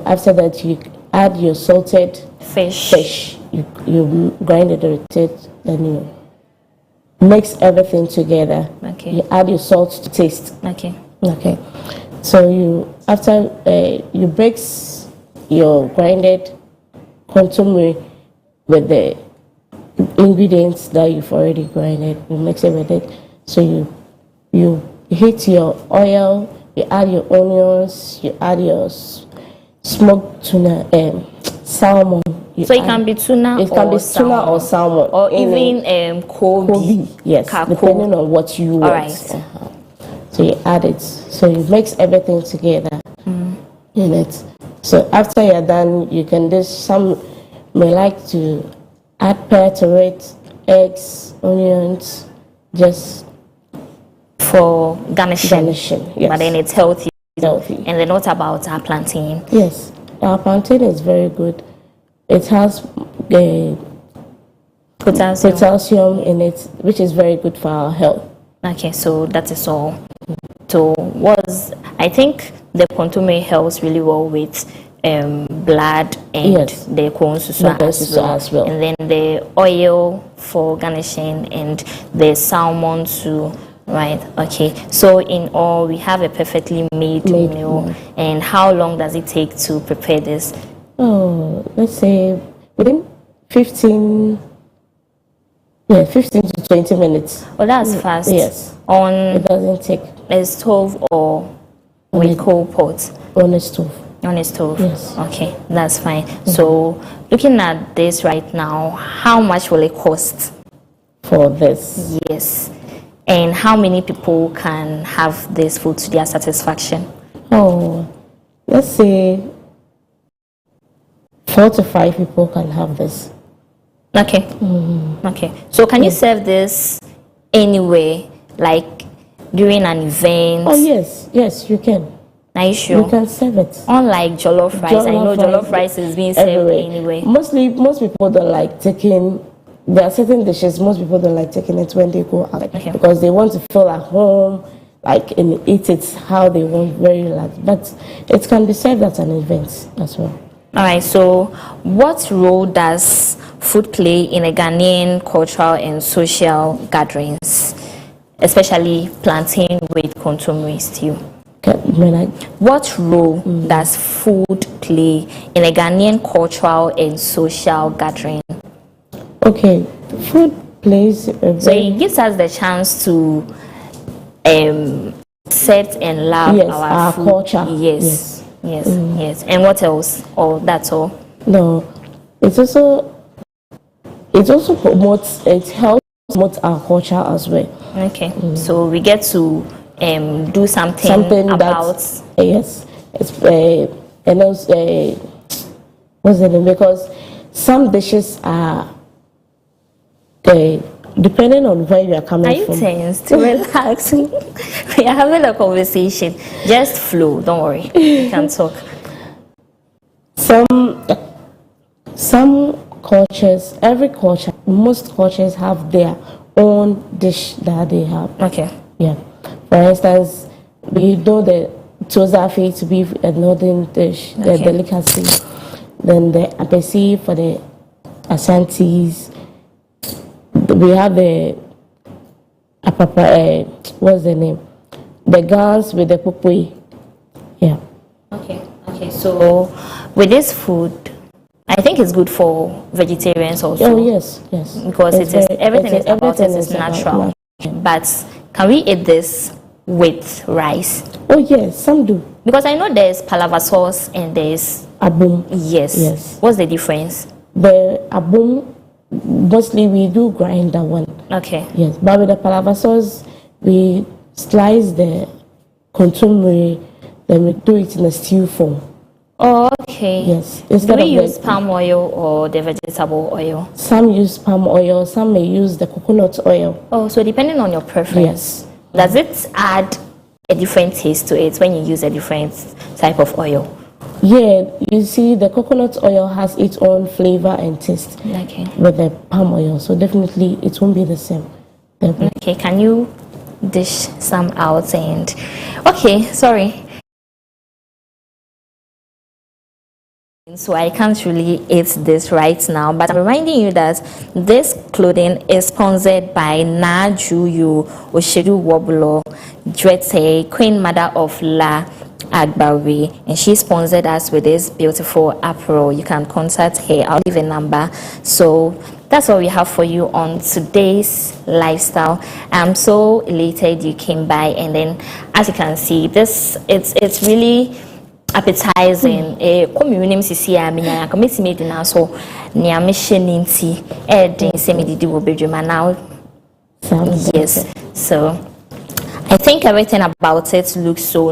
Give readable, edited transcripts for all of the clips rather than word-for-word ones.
after that, you add your salted fish. You grind it with it, then you mix everything together. Okay. You add your salt to taste. Okay. Okay. So you after you mix your grinded consomme with the ingredients that you've already grinded. You mix it with it. So you heat your oil. You add your onions. You add your smoked tuna, salmon. So it can be tuna. It can be tuna or salmon, or even Kobe. Yes, depending on what you want. All right. So you add it. So you mix everything together in it. So after you're done, you can do some may like to add pear to it, eggs, onions, just for garnishing. Yes. But then it's healthy. Healthy. And then what about our plantain? Yes, our plantain is very good. It has potassium in it, which is very good for our health. Okay, so that is all. So I think the consomme helps really well with blood and the consusa as well. And then the oil for garnishing and the salmon too. Right, okay. So in all, we have a perfectly made meal. And how long does it take to prepare this? Oh, let's say within 15 to 20 minutes. Oh, that's fast. Yes. It doesn't take a stove or with coal pot? On a stove. On a stove? Yes. Okay, that's fine. So looking at this right now, how much will it cost? For this? Yes. And how many people can have this food to their satisfaction? Oh, let's say 4 to 5 people can have this. Okay. Okay. So can you serve this anywhere, like during an event? Oh, yes. Yes, you can. Are you sure? You can serve it. Unlike jollof rice, I know jollof rice is being served anyway. Most people don't like taking. There are certain dishes most people don't like taking it when they go out because they want to feel at home, like and eat it how they want, very relaxed. But it can be served at an event as well. All right. So, what role does food play in a Ghanaian cultural and social gatherings, especially plantain with consomme stew? What role does food play in a Ghanaian cultural and social gathering? Okay, food plays a very... So it gives us the chance to set and love our food. Culture. Yes. And what else? Or that's all? No, it also promotes, it helps promote our culture as well. Okay, so we get to do something about... Yes, it's and also, what's the name? Because some dishes are... depending on where you are coming from. Are you tense? Relax. We are having a conversation. Just flow. Don't worry. You can talk. Some cultures, most cultures have their own dish that they have. Okay. Yeah. For instance, we know the tozafi to be a northern dish, the delicacy. Then the apesi for the Asantis. We have the what's the name? The gans with the pupui. Yeah. Okay. So with this food, I think it's good for vegetarians also. Oh yes. Because everything is natural. But can we eat this with rice? Oh yes, some do. Because I know there's palava sauce and there's abum. Yes. What's the difference? The abum, mostly we do grind that one. Okay. Yes, but with the palava sauce, we slice the consomme, then we do it in a stew form. Oh, okay. Yes. Do we use palm oil or the vegetable oil? Some use palm oil, some may use the coconut oil. Oh, so depending on your preference. Yes. Does it add a different taste to it when you use a different type of oil? Yeah, you see the coconut oil has its own flavor and taste with the palm oil, so definitely it won't be the same. Okay, can you dish some out? And okay, sorry, so I can't really eat this right now, but I'm reminding you that this clothing is sponsored by Najuyu Oshiru Woblo Drete, Queen Mother of La Agbawi, and she sponsored us with this beautiful apparel. You can contact her. I'll leave a number. So that's all we have for you on today's lifestyle. I'm so elated you came by, and then as you can see, this it's really appetizing. Communim sisi a minya committee meeting now, so near mission inti din semi didi wo bedroom now. Yes, so I think everything about it looks so,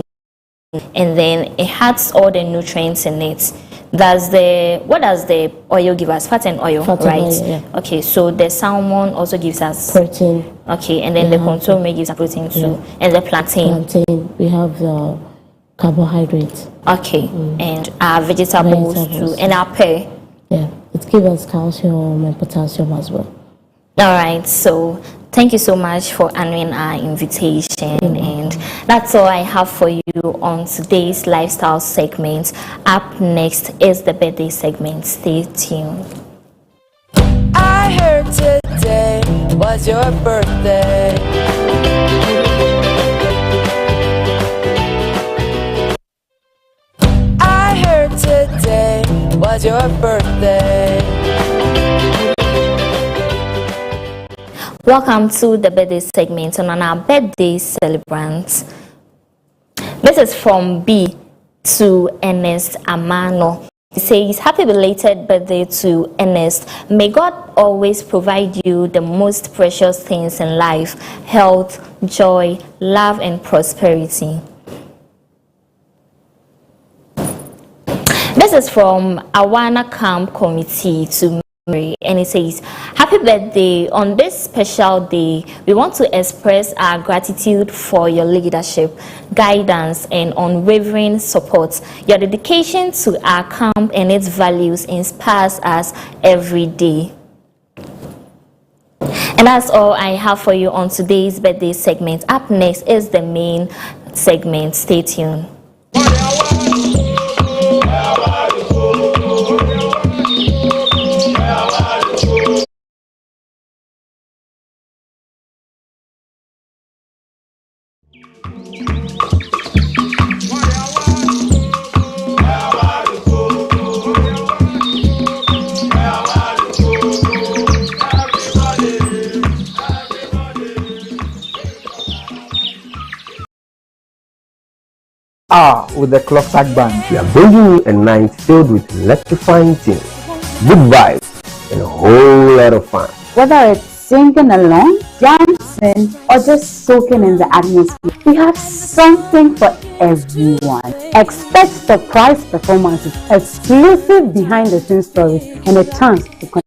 and then it has all the nutrients in it. What does the oil give us? Fat and oil, right? Oil, yeah. Okay, so the salmon also gives us protein. Okay, and then the consomme gives us protein too, and the plantain. We have the carbohydrates. Okay, and our vegetables too, and our pear. Yeah, it gives us calcium and potassium as well. All right, so thank you so much for honoring our invitation, and that's all I have for you on today's lifestyle segment. Up next is the birthday segment. Stay tuned. I heard today was your birthday. I heard today was your birthday. Welcome to the birthday segment, and on our birthday celebrants, this is from B to Ernest Amano. He says, happy belated birthday to Ernest. May God always provide you the most precious things in life: health, joy, love, and prosperity. This is from Awana Camp Committee to Mary, and it says, happy birthday. On this special day, we want to express our gratitude for your leadership, guidance, and unwavering support. Your dedication to our camp and its values inspires us every day. And that's all I have for you on today's birthday segment. Up next is the main segment. Stay tuned. With the clock tag band. We are bringing you a night filled with electrifying tunes, good vibes, and a whole lot of fun. Whether it's singing along, dancing, or just soaking in the atmosphere, we have something for everyone. Expect surprise performances, exclusive behind-the-scenes stories, and a chance to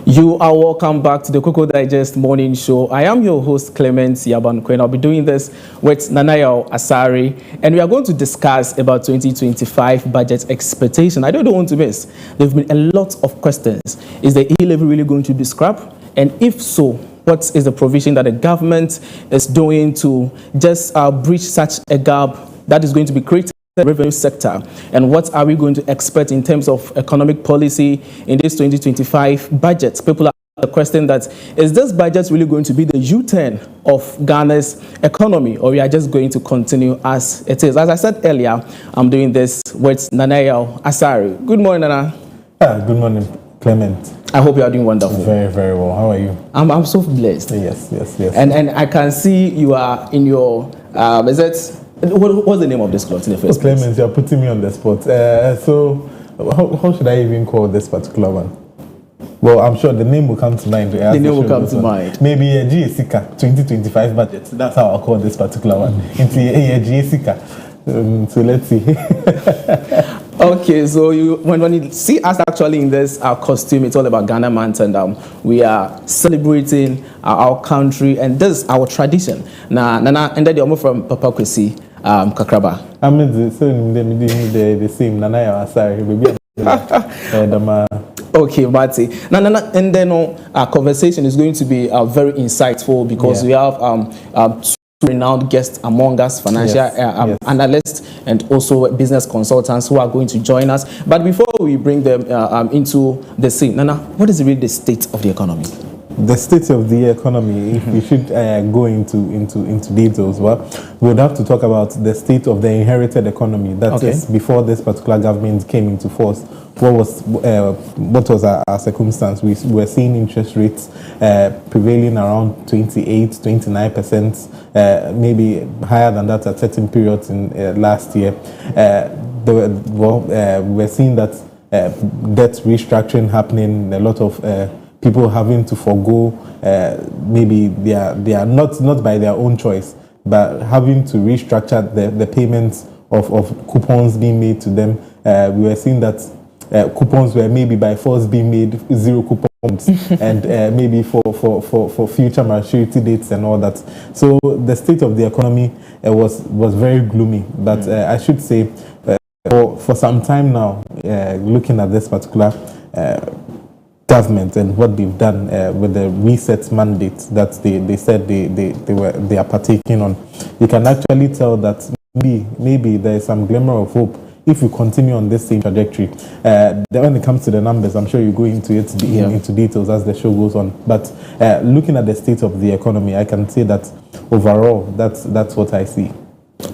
You are welcome back to the Cocoa Digest Morning Show. I am your host, Clement Yabankwe. I'll be doing this with Nanaya Asari, and we are going to discuss about 2025 budget expectation. I don't want to miss. There have been a lot of questions. Is the A-level really going to be scrapped? And if so, what is the provision that the government is doing to just bridge such a gap that is going to be created in the revenue sector? And what are we going to expect in terms of economic policy in this 2025 budget? People are the question that, is this budget really going to be the U-turn of Ghana's economy, or we are just going to continue as it is? As I said earlier, I'm doing this with Nanaya Asari. Good morning, Nana. Good morning, Clement. I hope you are doing wonderful. Very, very well. How are you? I'm so blessed. Yes. And I can see you are in your, what's the name of this cloth in the first place? Clement, you're putting me on the spot. So, how should I even call this particular one? Well, I'm sure the name will come to mind. The name will come to mind. Maybe a GSICA 2025 budget. That's how I'll call this particular one. Into a GSICA. So let's see. Okay, so when you see us actually in this costume, it's all about Ghana month, and we are celebrating our country, and this is our tradition. Nana, and then you're from Papa Kwesi, Kakraba. I mean, the same. Nanaya Asari, baby. Okay, Marty. Nana, and then our conversation is going to be very insightful because we have renowned guests among us, financial analysts and also business consultants who are going to join us. But before we bring them into the scene, Nana, what is really the state of the economy? The state of the economy, if we should go into details, well, we would have to talk about the state of the inherited economy. That is before this particular government came into force. What was our circumstance? We were seeing interest rates prevailing around 28-29%, maybe higher than that at certain periods in last year. We were seeing that debt restructuring happening, a lot of people having to forego, maybe they are not by their own choice, but having to restructure the payments of coupons being made to them. We were seeing that coupons were maybe by force being made 0 coupons and maybe for future maturity dates and all that. So the state of the economy was very gloomy. But I should say for some time now, looking at this particular government and what they've done with the reset mandate that they said they are partaking on, you can actually tell that maybe there is some glimmer of hope if we continue on this same trajectory. When it comes to the numbers, I'm sure you go into it into details as the show goes on. But looking at the state of the economy, I can say that overall, that's what I see.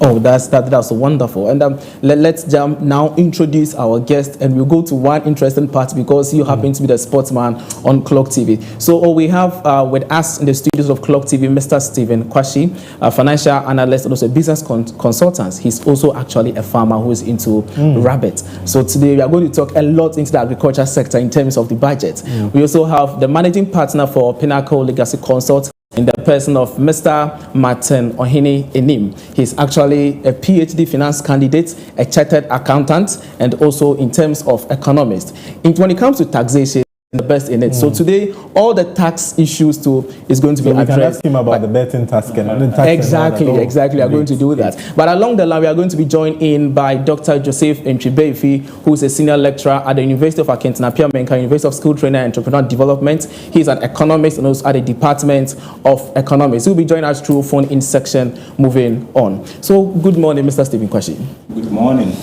Oh, that's wonderful. And let's jump now, introduce our guest, and we'll go to one interesting part because you happen to be the sportsman on CLOG TV. So we have with us in the studios of CLOG TV, Mr. Stephen Kwashi, a financial analyst and also a business consultant. He's also actually a farmer who is into rabbits. So today we are going to talk a lot into the agriculture sector in terms of the budget. We also have the managing partner for Pinnacle Legacy Consult, in the person of Mr. Martin Ohene Enim. He's actually a PhD finance candidate, a chartered accountant, and also in terms of economist. When it comes to taxation, the best in it. So today, all the tax issues is going to be addressed. We can ask him about the betting tax. Exactly. We are going to do that. But along the line, we are going to be joined in by Dr. Joseph Ntribefi, who is a senior lecturer at the University of Akintina Menka, University of Skill Training and Entrepreneur Development. He is an economist and also at the Department of Economics. He will be joining us through phone-in section moving on. So, good morning, Mr. Stephen Kwashi. Good morning.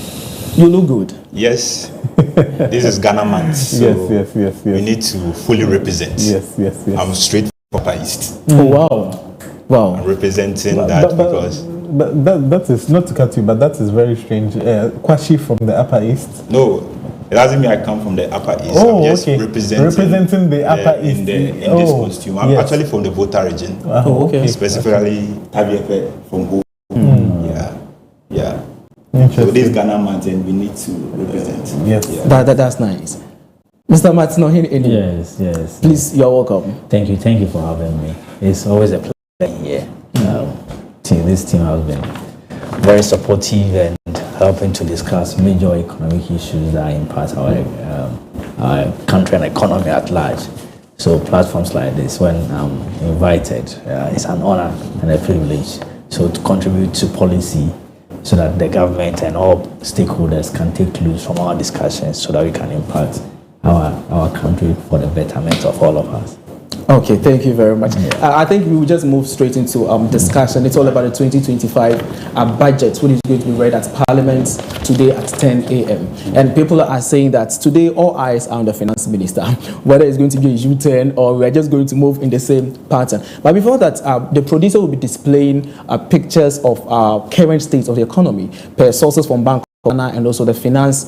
You look good. Yes. This is Ghana month, so yes. we need to fully represent. Yes. I'm straight from Upper East. Oh, wow. I'm representing because... But that is, not to cut you, but that is very strange. Kwashi from the Upper East? No, it doesn't mean I come from the Upper East. Oh, I'm just okay. representing the Upper East. In this costume. I'm actually from the Volta region. Oh, okay. Specifically, Tabiepe from Go. Yeah. So this Ghana month, and we need to represent. Yes. Yeah. That's nice. Mr. Martin Ohene. Yes. Please, you're welcome. Thank you for having me. It's always a pleasure here. This team has been very supportive and helping to discuss major economic issues that impact our our country and economy at large. So platforms like this, when I'm invited, it's an honor and a privilege. So to contribute to policy so that the government and all stakeholders can take clues from our discussions so that we can impact our country for the betterment of all of us. Okay, thank you very much. I think we will just move straight into discussion. It's all about the 2025 budget, which is going to be read at Parliament today at 10 a.m. And people are saying that today all eyes are on the finance minister, whether it's going to be a U-turn or we are just going to move in the same pattern. But before that, the producer will be displaying pictures of current state of the economy per sources from Bank and also the finance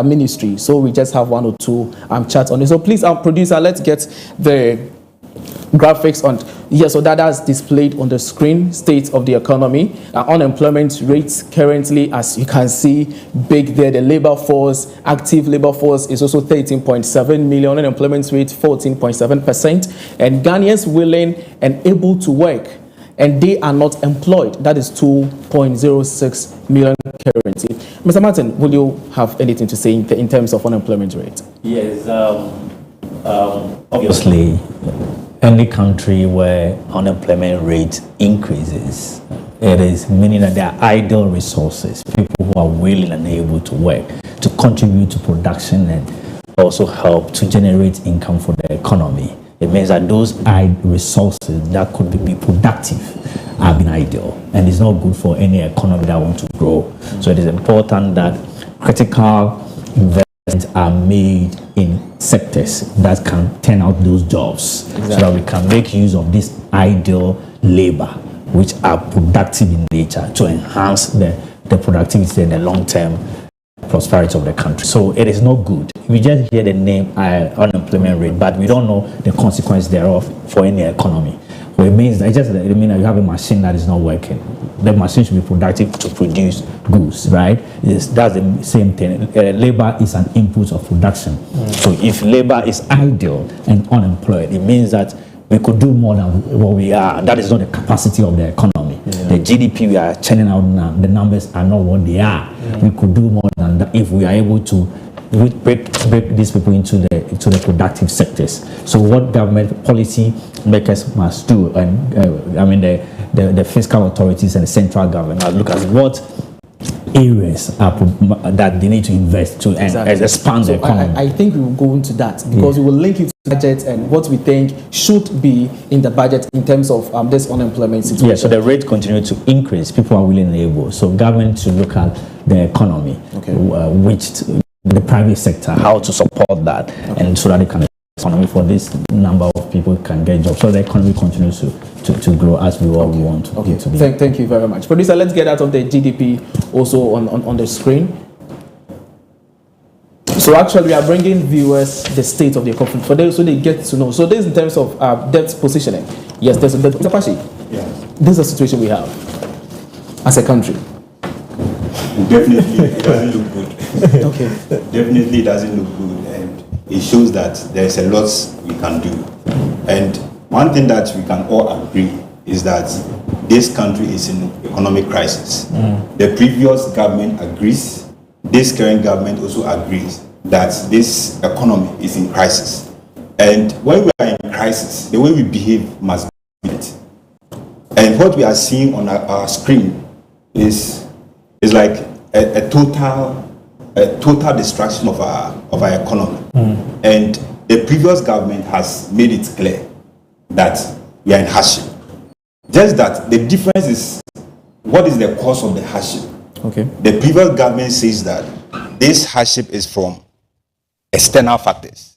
ministry. So we just have one or two charts on it. So please, producer, let's get the graphics on. Yeah, so that is displayed on the screen. State of the economy, unemployment rates currently, as you can see, big there. The labor force, active labor force is also 13.7 million. Unemployment rate 14.7%, and Ghanaians willing and able to work, and they are not employed. That is 2.06 million currently. Mr. Martin, will you have anything to say in terms of unemployment rate? Yes, obviously, any country where unemployment rate increases, it is meaning that there are idle resources, people who are willing and able to work, to contribute to production and also help to generate income for the economy. It means that those resources that could be productive have been idle, and it's not good for any economy that wants to grow. So it is important that critical investments are made in sectors that can turn out those jobs, so that we can make use of this idle labor, which are productive in nature, to enhance the productivity and the long-term prosperity of the country. So it is not good. We just hear the name unemployment rate, but we don't know the consequence thereof for any economy. Well, it means that you have a machine that is not working. The machine should be productive to produce goods, right? That's the same thing. Labor is an input of production. So if labor is idle and unemployed, it means that we could do more than what we are. That is not the capacity of the economy. The GDP we are churning out now, the numbers are not what they are. We could do more than that if we are able to break these people into the productive sectors. So what government policy makers must do, and the fiscal authorities and the central government must look at what areas that they need to invest to and expand the economy. I think we will go into that because we will link it to the budget and what we think should be in the budget in terms of this unemployment situation. Yeah, so the rate continues to increase. People are willing and able. So government to look at the economy, which the private sector, how to support that, and so that they can economy for this number of people can get jobs. So the economy continues to grow as we all want it to be. Thank you very much. Producer, let's get out of the GDP also on the screen. So actually we are bringing viewers the state of the economy for them so they get to know. So this in terms of debt positioning. Yes, there's a debt. Mr. Pashi, this is the situation we have as a country. Definitely, it doesn't look good. Definitely doesn't look good, and it shows that there's a lot we can do. And one thing that we can all agree is that this country is in economic crisis. The previous government agrees, this current government also agrees that this economy is in crisis. And when we are in crisis, the way we behave must be it. And what we are seeing on our screen is like a total destruction of our economy. And the previous government has made it clear that we are in hardship. Just that the difference is what is the cause of the hardship. The previous government says that this hardship is from external factors.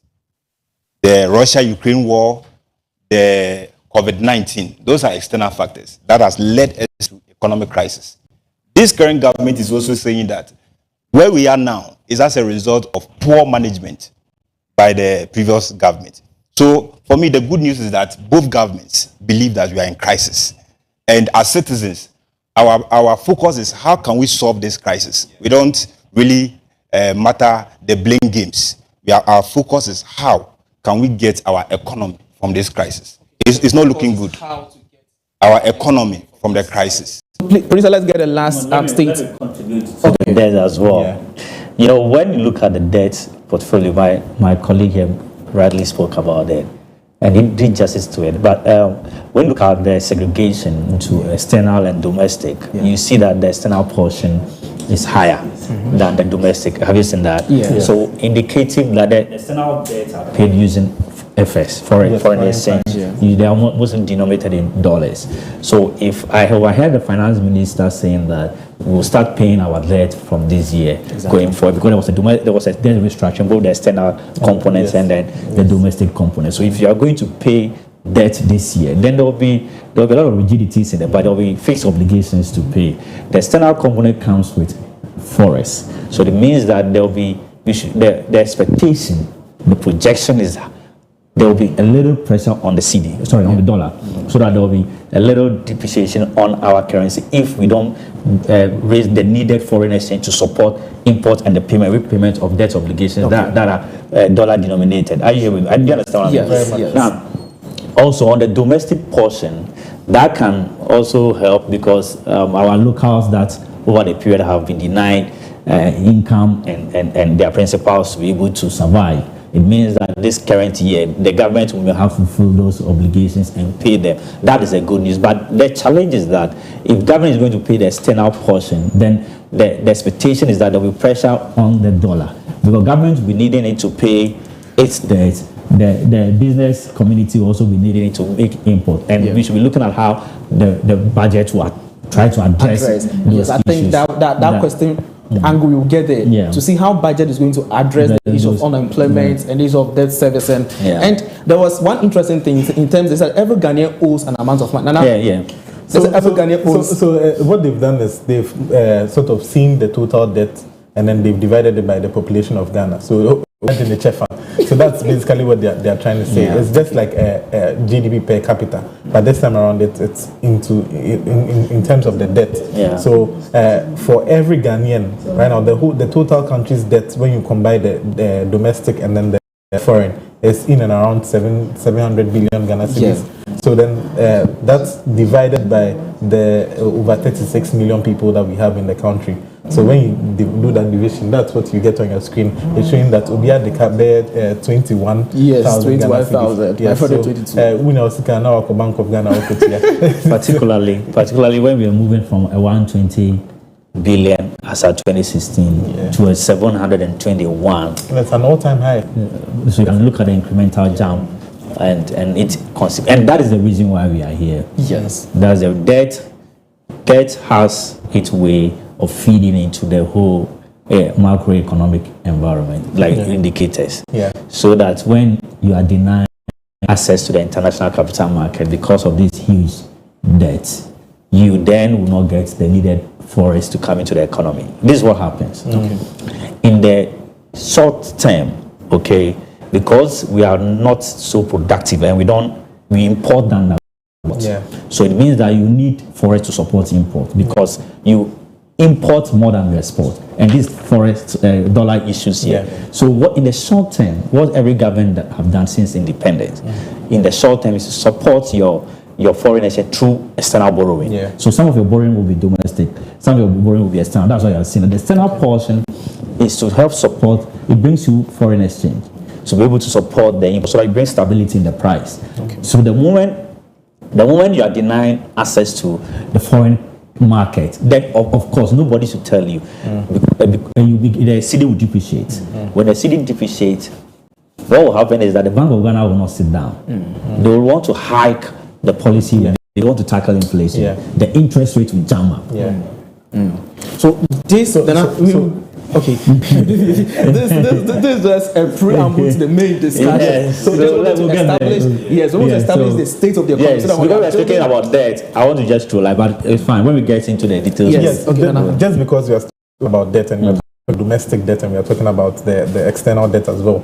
The Russia-Ukraine war, the COVID-19, those are external factors that has led us to economic crisis. This current government is also saying that where we are now is as a result of poor management by the previous government. So for me, the good news is that both governments believe that we are in crisis. And as citizens, our focus is how can we solve this crisis? We don't really matter the blame games. Our focus is how can we get our economy from this crisis? It's not looking good. Our economy from the crisis. Please, let's get the last state. Debt as well. You know, when you look at the debt, portfolio. My colleague here rightly spoke about it, and he did justice to it. But when you look at the segregation into external and domestic, you see that the external portion is higher than the domestic. Have you seen that? Yeah. So indicating that the external debts are paid using FS, foreign exchange. They are mostly denominated in dollars. So if I overheard the finance minister saying that we'll start paying our debt from this year going forward, because there was a debt restructuring, both the external components and then the domestic components. So if you are going to pay debt this year, then there will be a lot of rigidities in it, but there will be fixed obligations to pay. The external component comes with forex. So it means that there will be the expectation, the projection is there will be a little pressure on the on the dollar, so that there will be a little depreciation on our currency if we don't raise the needed foreign exchange to support import and the repayment of debt obligations that are dollar denominated. Are you here with me? I do understand what yes, I mean? yes. Now, also on the domestic portion, that can also help because our locals that over the period have been denied income and their principals to be able to survive. It means that this current year, the government will have to fulfill those obligations and pay them. That is a good news. But the challenge is that if government is going to pay the external portion, then the expectation is that there will be pressure on the dollar. Because government will be needing it to pay its debt. The business community will also be needing it to make import. And we should be looking at how the budget will try to address those issues. I think that question angle we will get there to see how budget is going to address the issue of unemployment and the issue of debt service. And there was one interesting thing in terms is that every Ghanaian owes an amount of money. So what they've done is they've sort of seen the total debt and then they've divided it by the population of Ghana. So in the CHEFA. So that's basically what they're trying to say. It's just like a GDP per capita, but this time around it's in terms of the debt. So for every Ghanaian right now, the total country's debt when you combine the domestic and then the foreign is in and around 700 billion Ghana cedis. So then that's divided by the over 36 million people that we have in the country. So when you do that division, that's what you get on your screen. It's showing that Obia de Cabe 21,000. Yes, 21,000. Yeah, so Bank of Ghana. particularly when we are moving from a 120 billion as at 2016 to a 721. That's an all-time high. So you can look at the incremental jump, and that is the reason why we are here. Yes, that's the debt has its way of feeding into the whole macroeconomic environment, like indicators. So that when you are denied access to the international capital market because of this huge debt, you then will not get the needed forex to come into the economy. This is what happens. In the short term, because we are not so productive and we import than that. So it means that you need forex to support import because you import more than you export, and this forex dollar issues here. So what in the short term, what every government have done since independence, in the short term is to support your foreign exchange through external borrowing. So some of your borrowing will be domestic, some of your borrowing will be external. That's why you are seeing the external portion is to help support. It brings you foreign exchange to be able to support the import, so that it brings stability in the price. So the moment you are denying access to the foreign market, then of course nobody should tell you. The cedi will depreciate. When the cedi depreciates, what will happen is that the Bank of Ghana will not sit down. They will want to hike the policy. They want to tackle inflation. The interest rate will jam up. So this this is just a preamble to the main discussion. So let's establish the state of the economy. Because we are speaking about debt, I want to just throw but it's fine when we get into the details. Just because we are talking about debt and we are talking about domestic debt and we are talking about the external debt as well.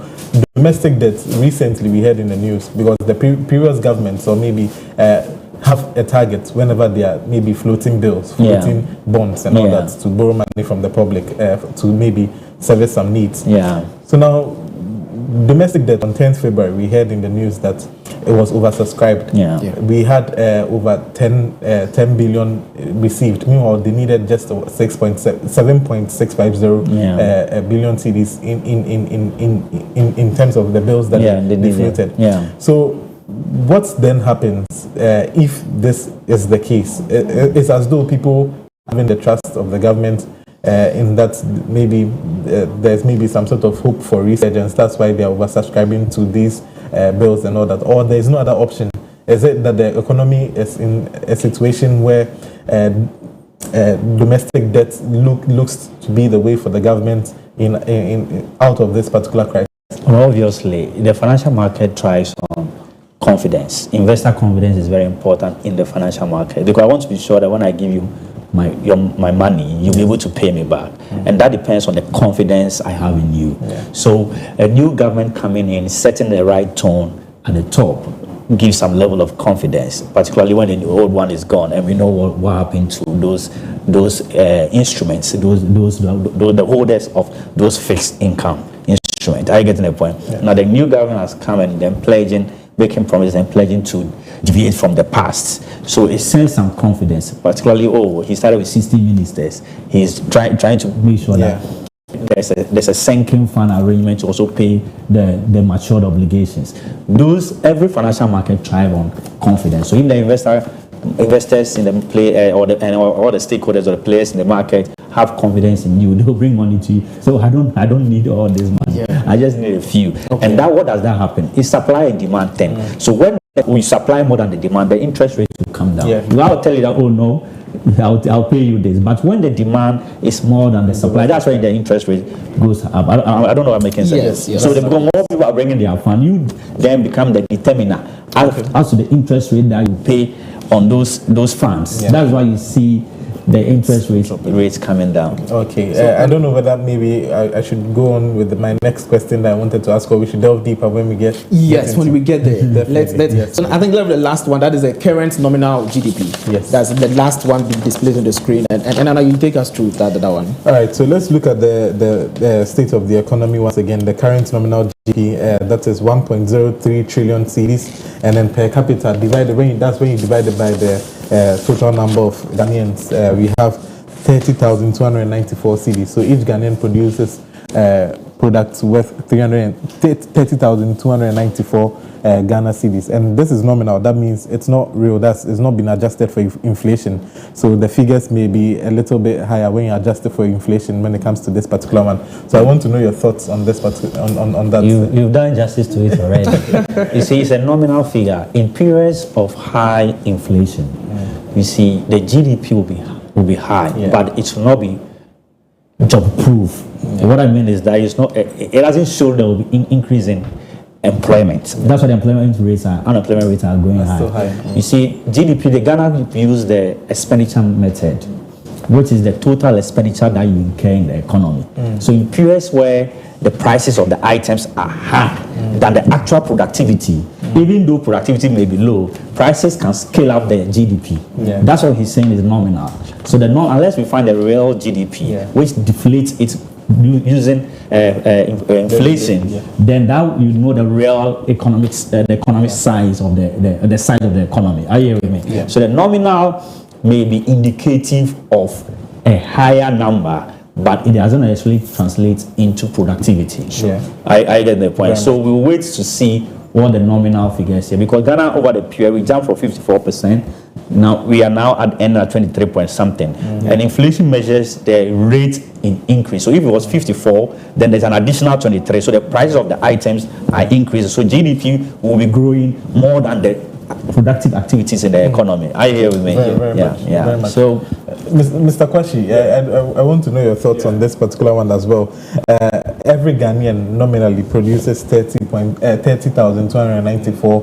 Domestic debt, recently we heard in the news because the previous governments or maybe have a target whenever they are maybe floating bills, floating bonds and all that to borrow money from the public to maybe service some needs. So now domestic debt on 10th February, we heard in the news that it was oversubscribed. We had over 10 billion received. Meanwhile, they needed just 7.650 billion cedis in terms of the bills that they floated. So what then happens if this is the case? It's as though people having the trust of the government in that maybe there's maybe some sort of hope for resurgence. That's why they are oversubscribing to these bills and all that. Or there's no other option. Is it that the economy is in a situation where domestic debt looks to be the way for the government in out of this particular crisis? Well, obviously, the financial market thrives on confidence. Investor confidence is very important in the financial market, because I want to be sure that when I give you my money, you'll be able to pay me back. And that depends on the confidence I have in you. So a new government coming in, setting the right tone at the top, gives some level of confidence, particularly when the old one is gone, and we know what happened to those instruments, the holders of those fixed income instruments. Are you getting the point? Now the new government has come and then making promises and pledging to deviate from the past. So it sends some confidence, particularly, he started with 60 ministers. He's trying to make sure that there's a sinking fund arrangement to also pay the matured obligations. Every financial market thrives on confidence. So if the investors in the play or the stakeholders or the players in the market have confidence in you, they'll bring money to you. So I don't need all this money. I just need a few. And what does that happen? It's supply and demand thing. So when we supply more than the demand, the interest rate will come down. I'll tell you that, no, I'll pay you this. But when the demand is more than the supply, that's when the interest rate goes up. I don't know if I'm making sense. So because more people are bringing their fund, you then become the determiner as to the interest rate that you pay on those funds. That's why you see the interest rates coming down. I don't know whether maybe I should go on with my next question that I wanted to ask, or we should delve deeper when we get when we get there. So I think the last one, that is the current nominal GDP. That's the last one being displayed on the screen, and Anna, you take us through that one. All right, so let's look at the state of the economy once again. The current nominal GDP, that is 1.03 trillion cedis, and then per capita that's when you divide it by the total number of Ghanaians. We have 30,294 cedis. So each Ghanaian produces products worth 30,294 Ghana cedis, and this is nominal. That means it's not real. It's not been adjusted for inflation. So the figures may be a little bit higher when you adjust it for inflation when it comes to this particular one. So I want to know your thoughts on this on that. You've done justice to it already. You see, it's a nominal figure. In periods of high inflation, you see the GDP will be high, but it will not be job-proof. What I mean is that it doesn't show there will be increase in employment. That's why the unemployment rates are going high. You see, GDP, the Ghana use the expenditure method, which is the total expenditure that you incur in the economy. So in periods where the prices of the items are high than the actual productivity, even though productivity may be low, prices can scale up the GDP. That's what he's saying is nominal. So unless we find a real GDP which deflates it using inflation, then that the real economic size of the size of the economy. Are you with me? So the nominal may be indicative of a higher number, but it doesn't actually translate into productivity. I get the point. So we'll wait to see what the nominal figures here, because Ghana over the period we jumped from 54%. Now we are now at end at 23 point something, and inflation measures the rate in increase. So if it was 54, then there's an additional 23. So the prices of the items are increasing. So GDP will be growing more than the productive activities in the economy. Are you here with me? Very much. So, Mr. Kwashi, I want to know your thoughts on this particular one as well. Every Ghanaian nominally produces 30,294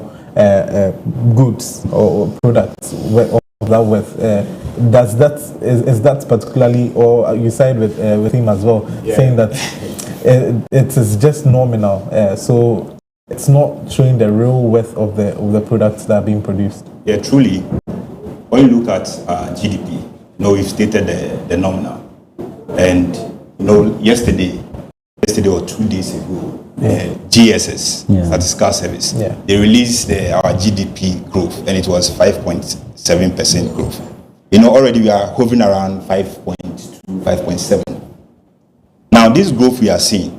goods or products of that worth. Is that particularly, or you side with him as well, saying that it is just nominal, so it's not showing the real worth of the products that are being produced? Truly, when you look at GDP, we've stated the nominal, and yesterday yesterday or 2 days ago, GSS, Statistical Service, they released our GDP growth, and it was 5.7% growth. Already we are hovering around 5.2, 5.7. Now, this growth we are seeing,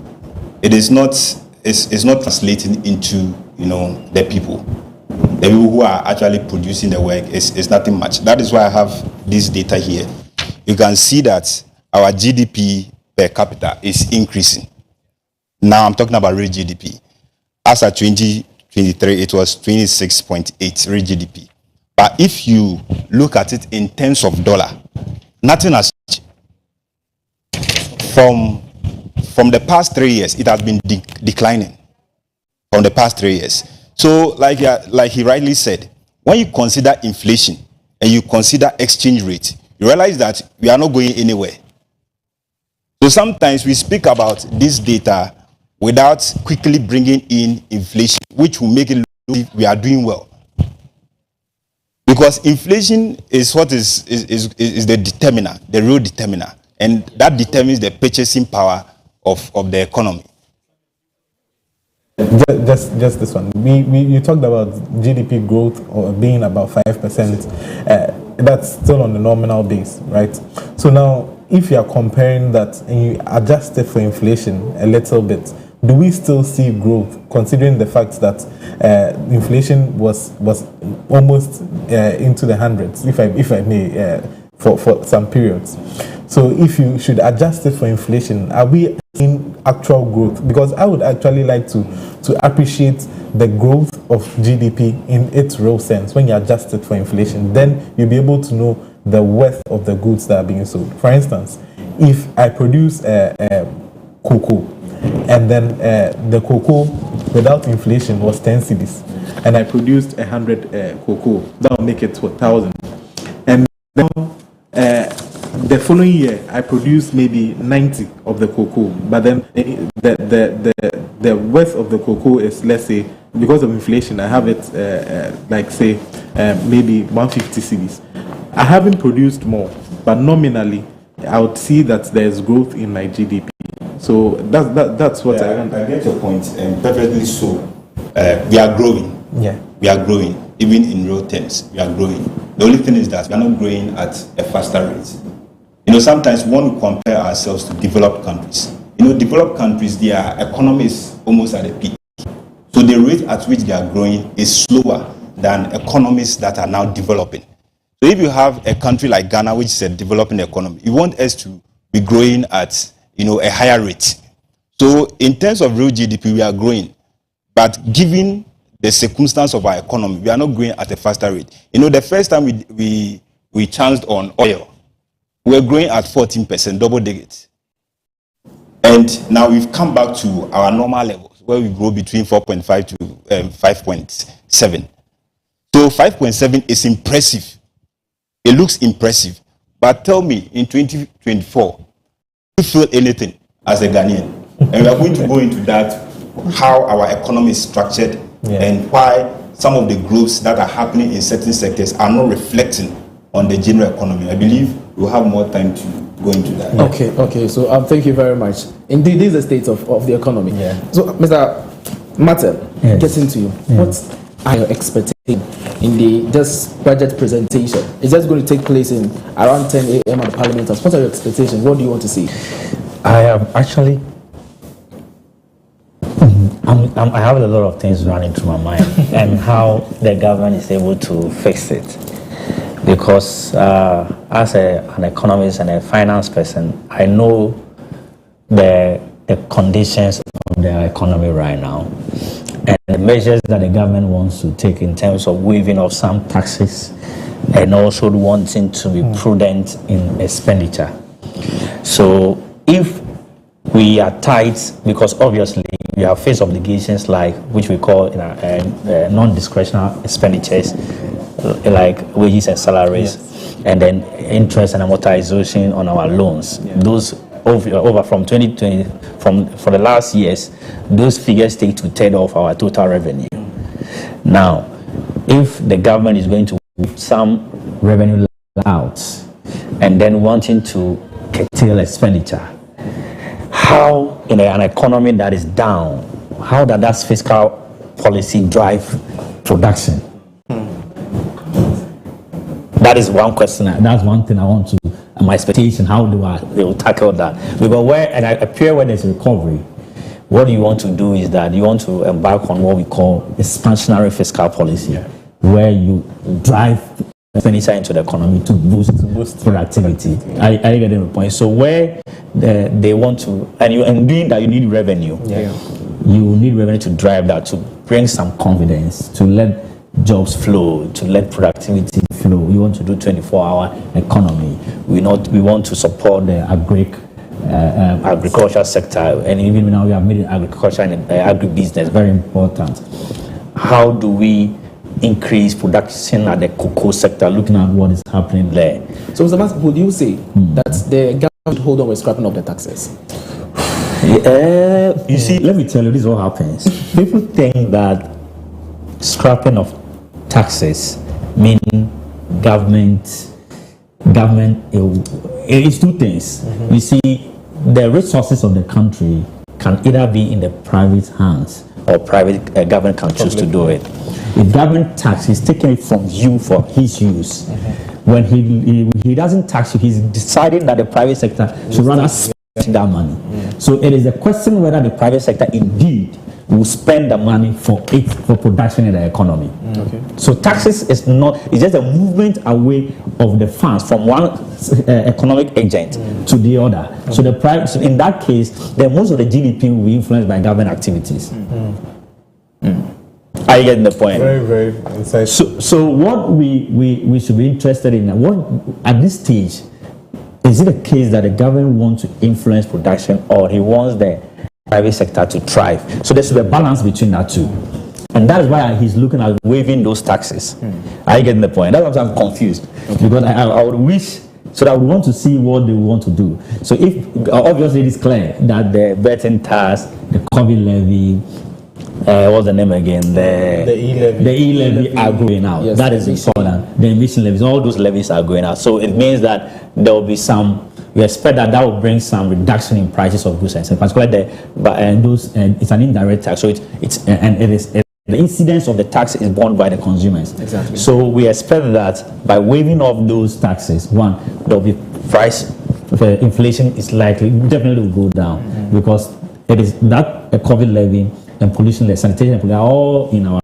it's not translating into, the people who are actually producing the work. Is nothing much. That is why I have this data here. You can see that our GDP per capita is increasing. Now I'm talking about real GDP. As at 2023, it was 26.8 real GDP. But if you look at it in terms of dollar, nothing has changed. From the past 3 years, it has been declining. From the past 3 years. So, like he rightly said, when you consider inflation and you consider exchange rate, you realize that we are not going anywhere. So sometimes we speak about this data without quickly bringing in inflation, which will make it look like we are doing well. Because inflation is what is the determiner, the real determiner, and that determines the purchasing power of the economy. Just this one. You talked about GDP growth or being about 5%. That's still on the nominal base, right? So now, if you are comparing that and you adjust it for inflation a little bit, do we still see growth, considering the fact that inflation was almost into the hundreds, if I may, for some periods? So if you should adjust it for inflation, are we in actual growth? Because I would actually like to appreciate the growth of GDP in its real sense. When you adjust it for inflation, then you'll be able to know the worth of the goods that are being sold. For instance, if I produce cocoa, and then the cocoa without inflation was 10 cedis, and I produced 100 cocoa, that will make it 1,000. And now the following year I produce maybe 90 of the cocoa, but then the worth of the cocoa is, let's say, because of inflation, I have it like say maybe 150 cedis. I haven't produced more, but nominally I would see that there's growth in my GDP. So that's what I want. I get your point, and perfectly so. We are growing. Yeah, we are growing, even in real terms. We are growing. The only thing is that we are not growing at a faster rate. Sometimes when we compare ourselves to developed countries, developed countries, their economy is almost at a peak. So the rate at which they are growing is slower than economies that are now developing. So if you have a country like Ghana, which is a developing economy, you want us to be growing at a higher rate. So in terms of real GDP, we are growing, but given the circumstance of our economy, we are not growing at a faster rate. The first time we chanced on oil, we were growing at 14%, double digits. And now we've come back to our normal levels, where we grow between 4.5 to 5.7. So 5.7 is impressive. It looks impressive. But tell me, in 2024, do you feel anything as a Ghanaian? And we are going to go into that, how our economy is structured, and why some of the growths that are happening in certain sectors are not reflecting on the general economy. I believe we'll have more time to go into that. Okay. So thank you very much. Indeed, this is the state of the economy. Yeah. So, Mr. Martin, getting to you. What are your expectations in this budget presentation? It's just going to take place in around 10 a.m. at the Parliament House. What are your expectations? What do you want to see? I am actually, I have a lot of things running through my mind and how the government is able to fix it. Because as an economist and a finance person, I know the conditions of the economy right now and the measures that the government wants to take in terms of waiving of some taxes and also wanting to be prudent in expenditure. So if we are tight, because obviously we have faced obligations like, which we call non-discretionary expenditures, like wages and salaries, and then interest and amortization on our loans. Those over from 2020, for the last years, those figures take to 10% of our total revenue. Now, if the government is going to put some revenue out and then wanting to curtail expenditure, how in an economy that is down, how does fiscal policy drive production? That is one question. That's one thing I want to. My expectation. How they will tackle that? Because where there's recovery, what you want to do is that you want to embark on what we call expansionary fiscal policy, where you drive expenditure into the economy to boost productivity. I get the point. So where they want to, and doing that, you need revenue. You need revenue to drive that, to bring some confidence, to let jobs flow, to let productivity flow. We want to do 24-hour economy. We want to support the agriculture sector, and even now we have made agriculture and agribusiness very important. How do we increase production at the cocoa sector, looking at what is happening there? So, Mr. Mas, would you say that the government hold on with scrapping of the taxes? You see, let me tell you, this is what happens. People think that scrapping of taxes meaning government. It's two things. You see, the resources of the country can either be in the private hands or private government can choose to do it. If government tax, he's taking it from you for his use. When he doesn't tax you, he's deciding that the private sector should rather spend that money. So it is a question whether the private sector indeed will spend the money for production in the economy. So taxes is just a movement away of the funds from one economic agent to the other. So so in that case, then most of the GDP will be influenced by government activities. Are you getting the point? Very, very insightful. So what we should be interested in, at this stage, is it a case that the government wants to influence production, or he wants the private sector to thrive? So there should be a balance between that two. And that is why he's looking at waiving those taxes. Are you getting the point? That's why I'm confused. Because I would wish, so that we want to see what they want to do. So if, obviously it is clear that the betting tax, the COVID levy, what's the name again? The E-levy are going out. Yes, that is important. The emission levies, all those levies are going out. So it means that there will be we expect that will bring some reduction in prices of goods and services. Particularly it's an indirect tax. So the incidence of the tax is borne by the consumers. Exactly. So we expect that by waiving off those taxes, one, there will be inflation is definitely will go down, because it is that COVID levy and pollution, sanitation, are all in our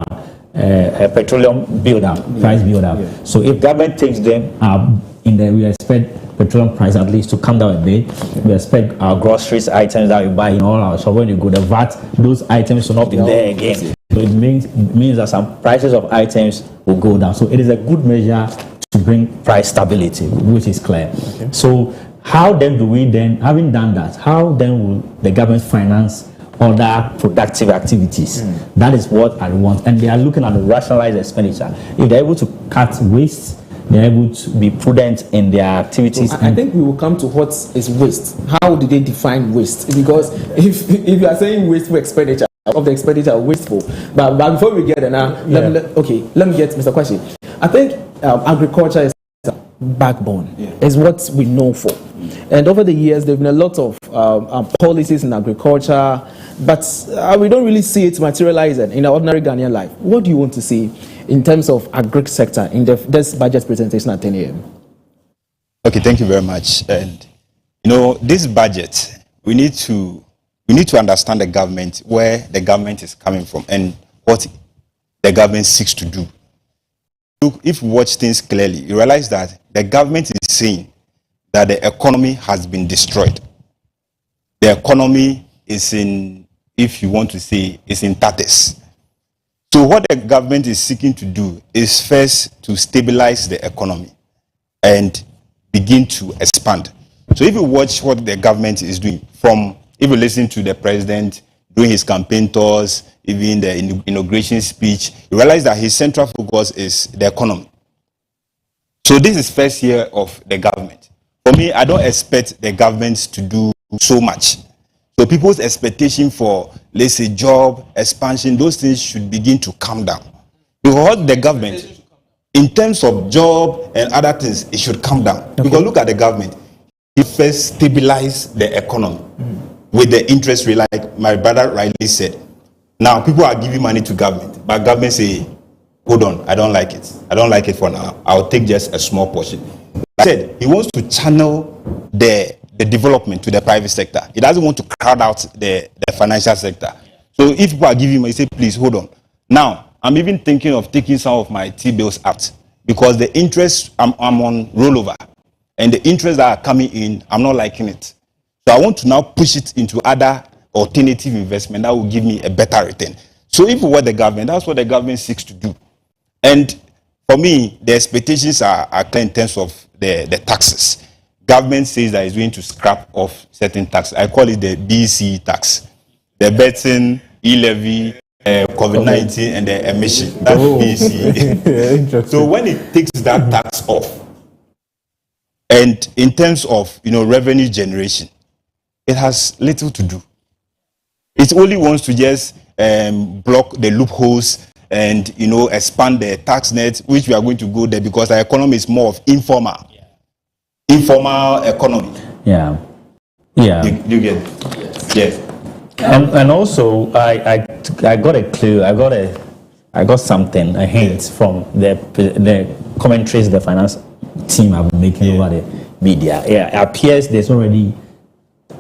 petroleum price build up. So if government takes them we expect petroleum price at least to come down a bit. We expect our groceries items that we buy in all our shops, when you go the VAT, those items will not be there again. So it means that some prices of items will go down. So it is a good measure to bring price stability, which is clear. So how then do we having done that, how then will the government finance other productive activities? That is what I want. And they are looking at the rationalized expenditure. If they're able to cut waste, they're able to be prudent in their activities. I think we will come to what is waste. How do they define waste? Because if you are saying wasteful expenditure, of the expenditure are wasteful. But before we get there now, let me get Mr. Kwashi. I think agriculture is backbone. Is what we know for. And over the years, there have been a lot of policies in agriculture, but we don't really see it materializing in our ordinary Ghanaian life. What do you want to see in terms of agri sector in this budget presentation at 10 a.m.? Okay, thank you very much. And this budget, we need to understand the government, where the government is coming from, and what the government seeks to do. Look, if you watch things clearly, you realize that the government is saying that the economy has been destroyed. The economy is if you want to say, is in tatters. So what the government is seeking to do is first to stabilize the economy and begin to expand. So if you watch what the government is doing, if you listen to the president doing his campaign tours, even the inauguration speech, you realize that his central focus is the economy. So this is first year of the government. For me, I don't expect the government to do so much. So people's expectation for, let's say, job expansion, those things should begin to come down. Because the government, in terms of job and other things, it should come down. Because look at the government. It first stabilize the economy. with the interest rate, like my brother rightly said. Now people are giving money to government, but government say, hold on, I don't like it. I don't like it for now. I'll take just a small portion. Like I said, he wants to channel the development to the private sector. He doesn't want to crowd out the financial sector. So if people are giving money, say, please hold on. Now, I'm even thinking of taking some of my T-bills out because the interest, I'm on rollover. And the interests that are coming in, I'm not liking it. So I want to now push it into other alternative investment that will give me a better return. So if we were the government, that's what the government seeks to do. And for me, the expectations are clear in terms of the taxes. Government says that it's going to scrap off certain taxes. I call it the BC tax. The betting, e-levy, COVID-19, and the emission. That's BC. So when it takes that tax off, and in terms of revenue generation, it has little to do. It only wants to just block the loopholes and expand the tax net, which we are going to go there because our economy is more of informal economy. Yeah. You get it? Yes. And also I got a clue. I got something, a hint from the commentaries the finance team have been making over the media. Yeah, it appears there's already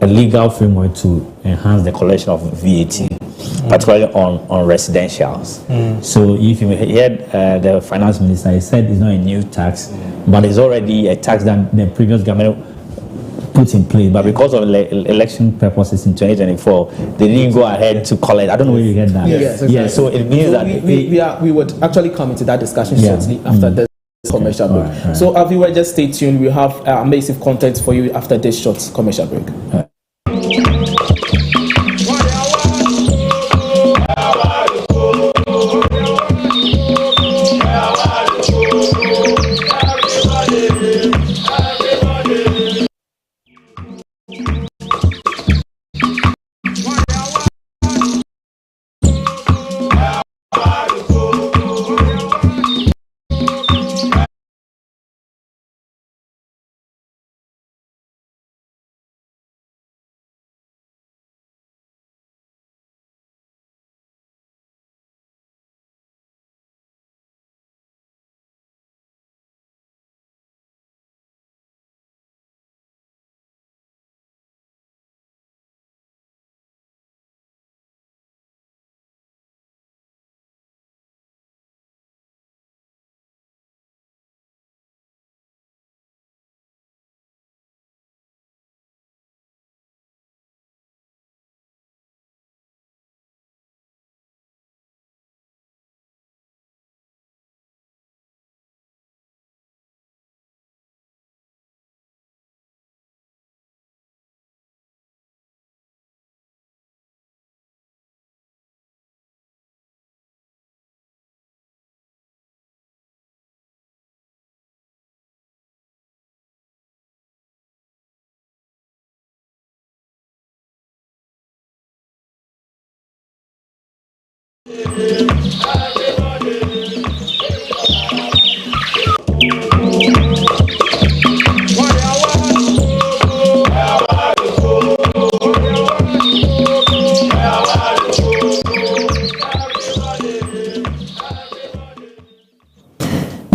a legal framework to enhance the collection of VAT, particularly on residentials. So if you heard the finance minister, he said it's not a new tax, but it's already a tax that the previous government put in place. But because of election purposes in 2024, they didn't go ahead to collect. I don't know where you heard that. Yes, exactly. Yeah, so it means that we would actually come into that discussion shortly after this commercial break. Right. So our viewers, just stay tuned. We have amazing content for you after this short commercial break.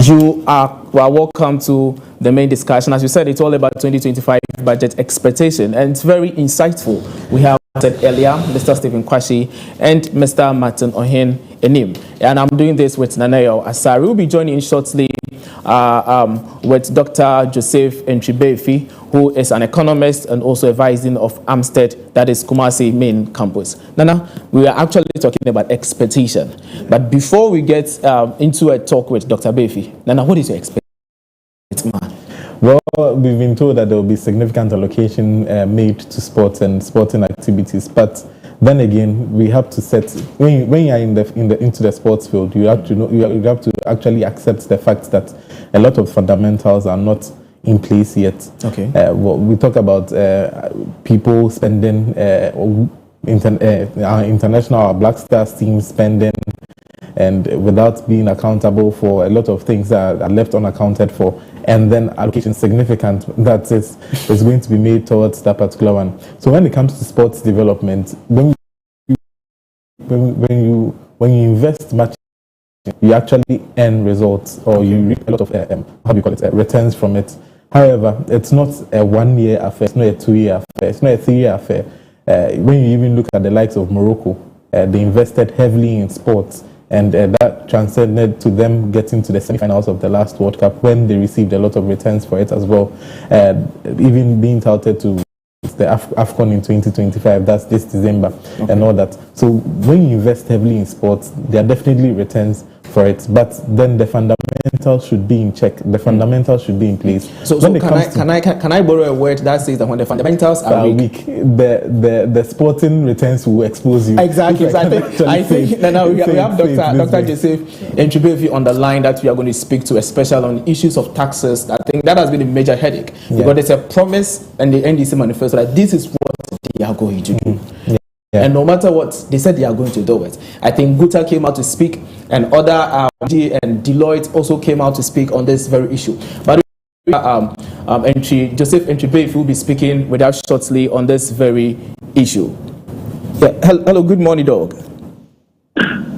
You are welcome to the main discussion. As you said, it's all about 2025 budget expectation, and it's very insightful. We have said earlier, Mr. Stephen Kwashi and Mr. Martin Ohen Enim. And I'm doing this with Nanayo Asari. We'll be joining shortly with Dr. Joseph Ntribefi, who is an economist and also advising of Amstead, that is Kumasi main campus. Nana, we are actually talking about expectation. But before we get into a talk with Dr. Befi, Nana, what is your expectation? Well, we've been told that there will be significant allocation made to sports and sporting activities, but then again, we have to set when you are into the sports field, you have to know you have to actually accept the fact that a lot of fundamentals are not in place yet. Okay. We talk about people spending our international Black Stars team spending, and without being accountable for a lot of things that are left unaccounted for. and then allocation significant that is going to be made towards that particular one. So when it comes to sports development, when you invest much, you actually earn results, or you reap a lot of returns from it. However, it's not a 1 year affair, it's not a 2 year affair, it's not a 3 year affair. When you even look at the likes of Morocco, they invested heavily in sports, and that transcended to them getting to the semi-finals of the last World Cup, when they received a lot of returns for it as well, even being touted to the AFCON in 2025, that's this December, and all that. So when you invest heavily in sports, there are definitely returns for it, but then the fundamentals should be in check. The fundamentals should be in place. So can I borrow a word that says that when the fundamentals are weak, the sporting returns will expose you. Exactly. So I think now we have Dr. Joseph Ntrubevi on the line that we are going to speak to, especially on issues of taxes. I think that has been a major headache, because there's a promise and the NDC manifesto that this is what they are going to do. And no matter what, they said they are going to do it. I think Guta came out to speak, and other and Deloitte also came out to speak on this very issue. But Joseph Ntrubevi will be speaking with us shortly on this very issue. Hello, good morning, Doug.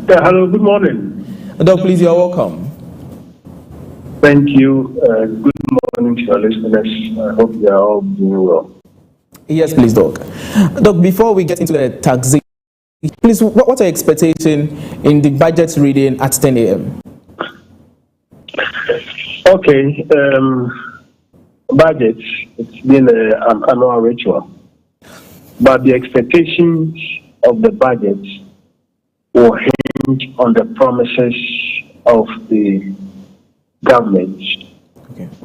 Hello, good morning. Doug, please, you are welcome. Thank you. Good morning to your listeners. I hope they are all doing well. Yes, please, Doc. Doc, before we get into the taxation, please, what's your expectation in the budget reading at 10 a.m.? Okay, budget, it's been an annual ritual, but the expectations of the budget will hinge on the promises of the government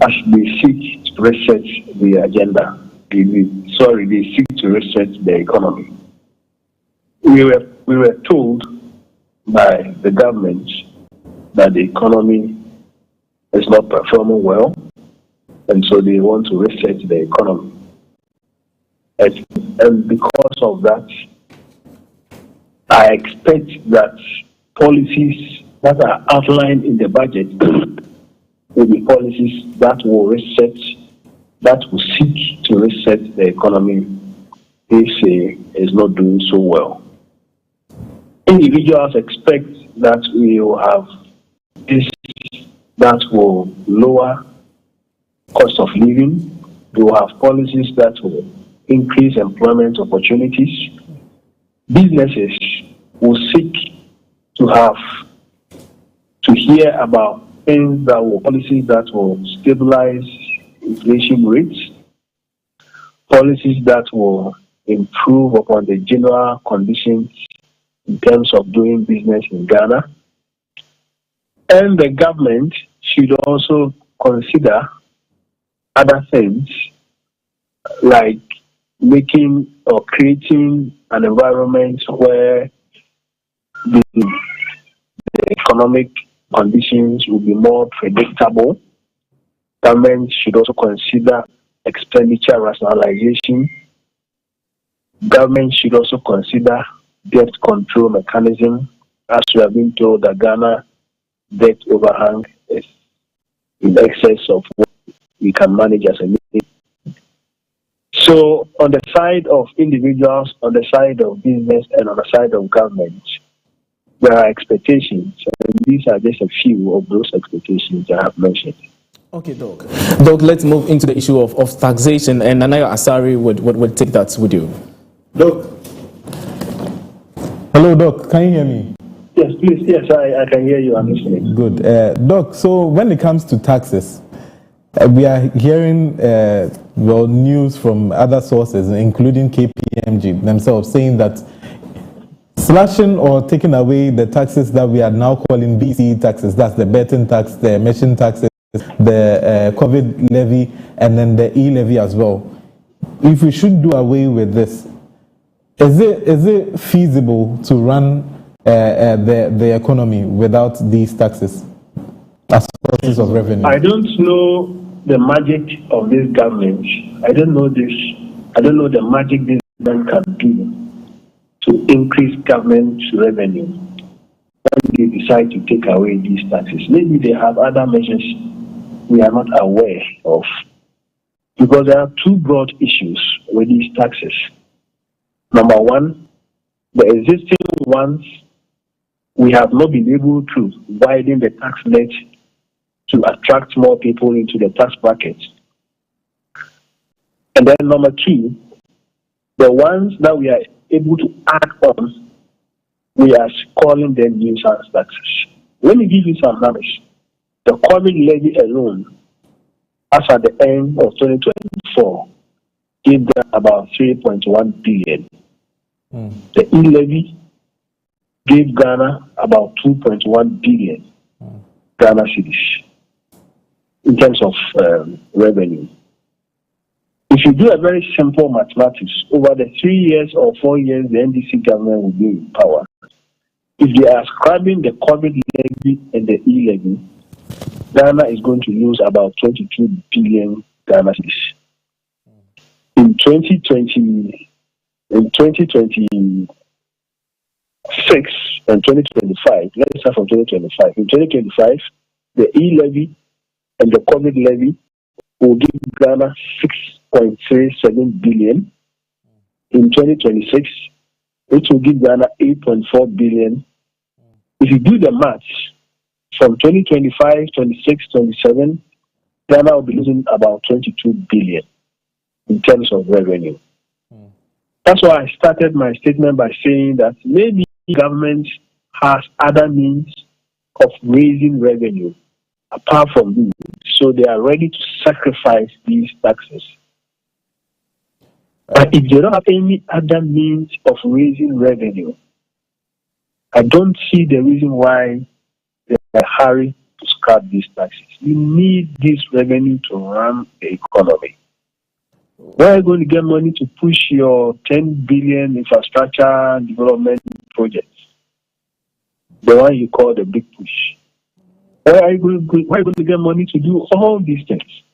as they seek to reset the agenda. They seek to reset the economy. We were told by the government that the economy is not performing well, and so they want to reset the economy. And because of that, I expect that policies that are outlined in the budget will be policies that will seek to reset the economy they say is not doing so well. Individuals expect that we will have this that will lower cost of living. We will have policies that will increase employment opportunities. Businesses will seek to hear about policies that will stabilize inflation rates, policies that will improve upon the general conditions in terms of doing business in Ghana. And the government should also consider other things like making or creating an environment where the economic conditions will be more predictable. Government should also consider expenditure rationalization. Government should also consider debt control mechanism, as we have been told that Ghana debt overhang is in excess of what we can manage as a nation. So on the side of individuals, on the side of business, and on the side of government, there are expectations, and these are just a few of those expectations I have mentioned. Okay, Doc. Doc, let's move into the issue of taxation, and Nanayo Asari would take that with you. Doc. Hello, Doc. Can you hear me? Yes, please. Yes, I can hear you. I'm listening. Good. Doc, so when it comes to taxes, we are hearing news from other sources, including KPMG themselves, saying that slashing or taking away the taxes that we are now calling BC taxes, that's the betting tax, the emission taxes, the COVID levy, and then the e-levy as well. If we should do away with this, is it feasible to run the economy without these taxes as sources of revenue? I don't know the magic of this government. I don't know the magic this government can do to increase government revenue when they decide to take away these taxes. Maybe they have other measures we are not aware of, because there are two broad issues with these taxes. Number one, the existing ones, we have not been able to widen the tax net to attract more people into the tax bracket. And then number two, the ones that we are able to add on, we are calling them nuisance taxes. Let me give you some numbers. The COVID levy alone, as at the end of 2024, gave them about 3.1 billion. The e-levy gave Ghana about 2.1 billion Ghana cedis in terms of revenue. If you do a very simple mathematics, over the 3 years or 4 years the NDC government will be in power, if they are scrapping the COVID levy and the e-levy, Ghana is going to lose about 22 billion Ghana cedis. In 2026 and 2025, let's start from 2025. In 2025, the e-levy and the COVID levy will give Ghana 6.37 billion. In 2026, it will give Ghana 8.4 billion. If you do the maths, from 2025, 26, 27, Ghana will be losing about 22 billion in terms of revenue. That's why I started my statement by saying that maybe government has other means of raising revenue apart from these, so they are ready to sacrifice these taxes. But if they don't have any other means of raising revenue, I don't see the reason why they are hurry to scrap these taxes. You need this revenue to run the economy. Where are you going to get money to push your 10 billion infrastructure development projects? The one you call the big push. Where are you going to get money to do all these things?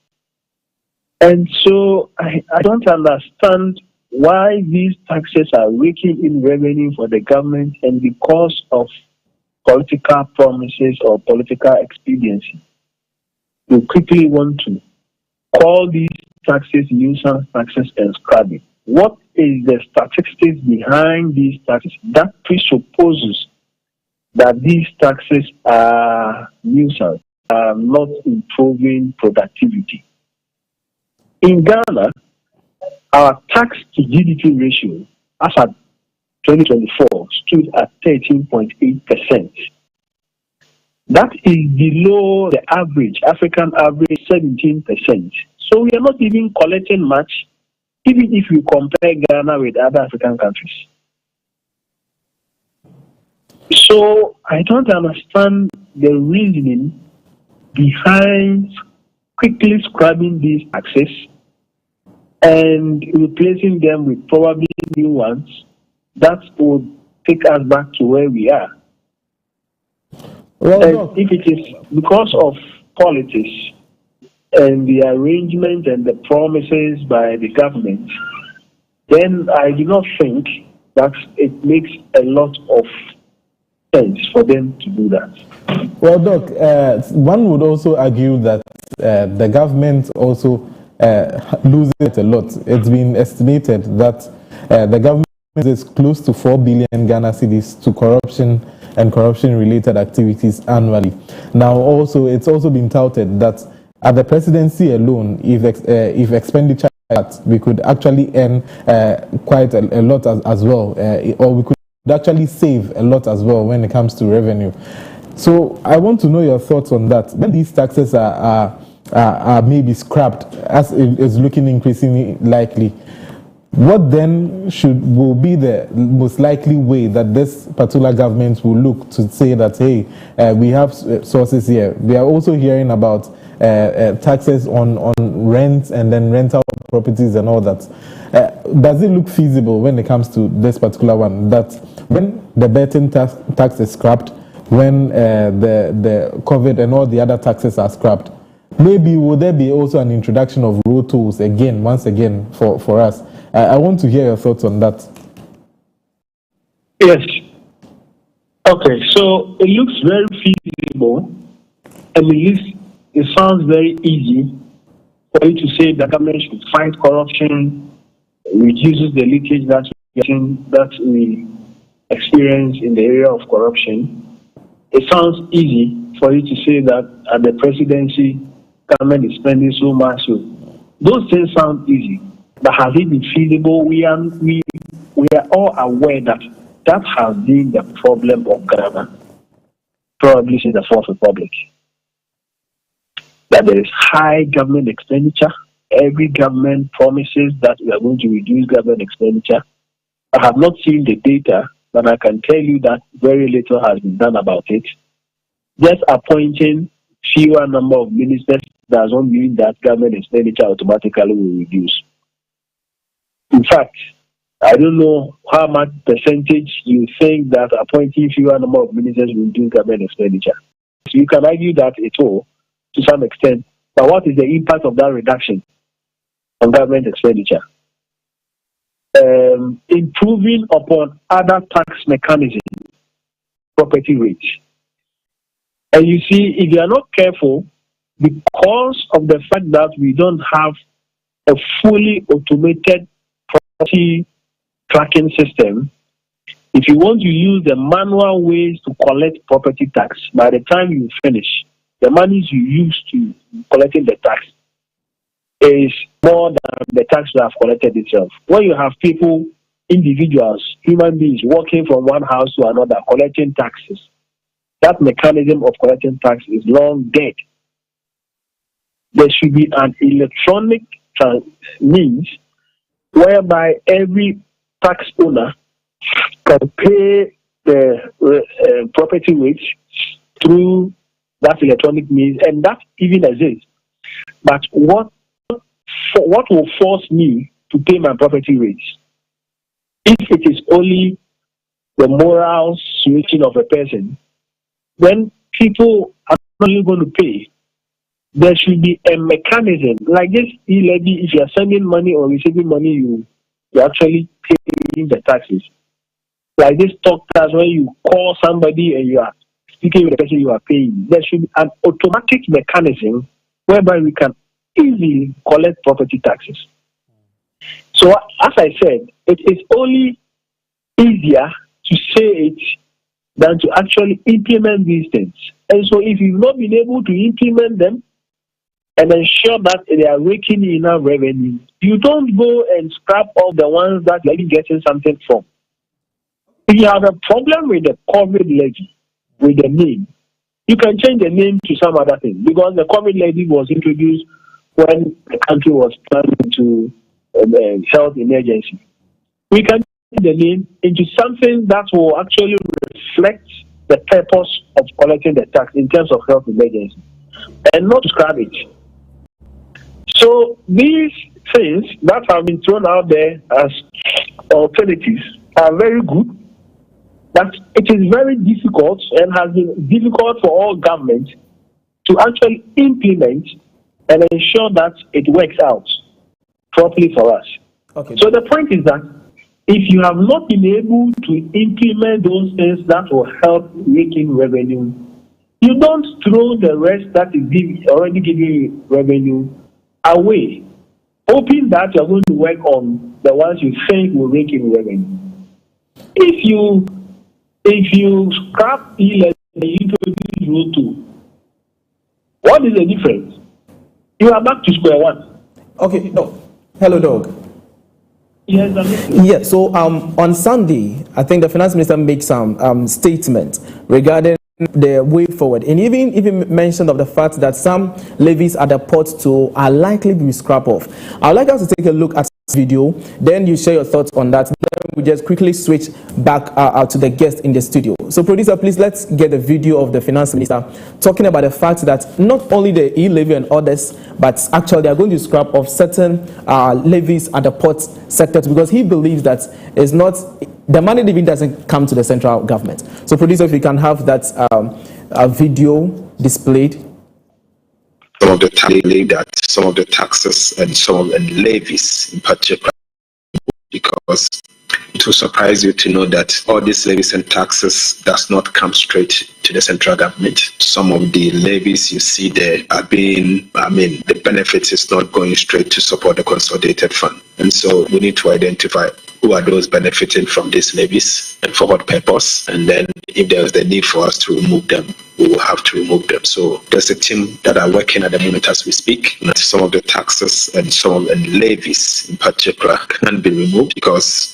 And so I don't understand why these taxes are raking in revenue for the government, and because of political promises or political expediency, you quickly want to call these taxes nuisance taxes and scrap it. What is the statistics behind these taxes that presupposes that these taxes are nuisance, are not improving productivity? In Ghana, our tax to GDP ratio, as at 2024, stood at 13.8%. That is below the average, African average, 17%. So we are not even collecting much, even if you compare Ghana with other African countries. So I don't understand the reasoning behind quickly scrubbing these taxes and replacing them with probably new ones that would take us back to where we are. Well, and if it is because of politics and the arrangement and the promises by the government, then I do not think that it makes a lot of sense for them to do that. Well, Doc, one would also argue that the government also loses it a lot. It's been estimated that the government is close to 4 billion Ghana cedis to corruption and corruption-related activities annually. Now, also, it's also been touted that at the presidency alone, if expenditure we could actually earn quite a lot as well, or we could actually save a lot as well when it comes to revenue. So I want to know your thoughts on that. When these taxes are maybe scrapped, as it is looking increasingly likely, what then will be the most likely way that this particular government will look to say that, hey, we have sources here. We are also hearing about taxes on rent and then rental properties and all that. Does it look feasible when it comes to this particular one, that when the betting tax is scrapped, when the COVID and all the other taxes are scrapped, maybe will there be also an introduction of road tolls again, once again, for us? I want to hear your thoughts on that. Yes. Okay, so it looks very feasible, and it it sounds very easy for you to say the government should fight corruption, reduces the leakage that we experience in the area of corruption. It sounds easy for you to say that at the presidency, government is spending so much. So those things sound easy, but has it been feasible? We are all aware that has been the problem of Ghana, probably since the Fourth Republic. That there is high government expenditure. Every government promises that we are going to reduce government expenditure. I have not seen the data, but I can tell you that very little has been done about it. Just appointing fewer number of ministers does not mean that government expenditure automatically will reduce. In fact, I don't know how much percentage you think that appointing fewer number of ministers will reduce government expenditure. So you can argue that it will, to some extent, but what is the impact of that reduction on government expenditure? Improving upon other tax mechanisms, property rates. And you see, if you are not careful, because of the fact that we don't have a fully automated property tracking system, if you want to use the manual ways to collect property tax, by the time you finish, the monies you use to collecting the tax is more than the tax you have collected itself. When you have people, individuals, human beings walking from one house to another collecting taxes, that mechanism of collecting tax is long dead. There should be an electronic means whereby every tax owner can pay the property rates through that electronic means, and that even exists. But what will force me to pay my property rates? If it is only the moral situation of a person, then people are not even going to pay. There should be a mechanism like this e-levy. If you are sending money or receiving money, you actually paying the taxes. Like this talk tax, when you call somebody and you are speaking with the person you are paying, there should be an automatic mechanism whereby we can easily collect property taxes. So, as I said, it is only easier to say it than to actually implement these things. And so, if you've not been able to implement them and ensure that they are raking in enough revenue, you don't go and scrap off the ones that you're getting something from. If you have a problem with the COVID levy, with the name, you can change the name to some other thing, because the COVID levy was introduced when the country was planning into health emergency. We can change the name into something that will actually reflect the purpose of collecting the tax in terms of health emergency, and not scrap it. So these things that have been thrown out there as alternatives are very good, but it is very difficult and has been difficult for all governments to actually implement and ensure that it works out properly for us. Okay. So the point is that if you have not been able to implement those things that will help making revenue, you don't throw the rest that is already giving you revenue away, hoping that you're going to work on the ones you think will make you revenue. If you scrap e-levy and introduce Rule 2, what is the difference? You are back to square one. Okay, no. Hello, Dog. Yes, I'm listening. Yeah, so on Sunday, I think the finance minister made some statement regarding the way forward, and even mentioned of the fact that some levies at the port too are likely to be scrapped off. I'd like us to take a look at this video, then you share your thoughts on that. Then we just quickly switch back to the guest in the studio. So producer, please, let's get the video of the finance minister talking about the fact that not only the e-levy and others, but actually they are going to scrap off certain levies at the port sector, because he believes that it's not, the money even doesn't come to the central government. So producer, if you can have that video displayed. Some of the taxes and some of the levies in particular, because It will surprise you to know that all these levies and taxes does not come straight to the central government. Some of the levies you see there are being, the benefits is not going straight to support the consolidated fund. And so we need to identify who are those benefiting from these levies and for what purpose. And then if there's the need for us to remove them, we will have to remove them. So there's a team that are working at the moment as we speak. And some of the taxes and some of the levies in particular can be removed, because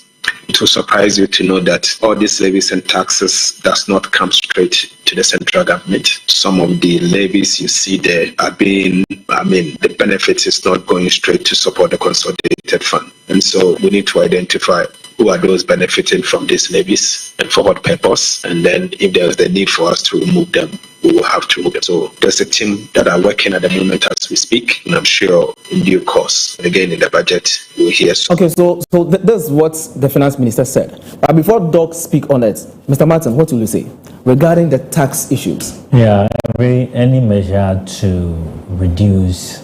it will surprise you to know that all these levies and taxes does not come straight to the central government. Some of the levies you see there are being, the benefits is not going straight to support the consolidated fund. And so we need to identify who are those benefiting from these levies and for what purpose. And then if there's the need for us to remove them, we will have to remove them. So there's a team that are working at the moment as we speak, and I'm sure in due course, again in the budget, we'll hear. Okay, so this is what the finance minister said. But before Doc speak on it, Mr. Martin, what will you say regarding the tax issues? Yeah, any measure to reduce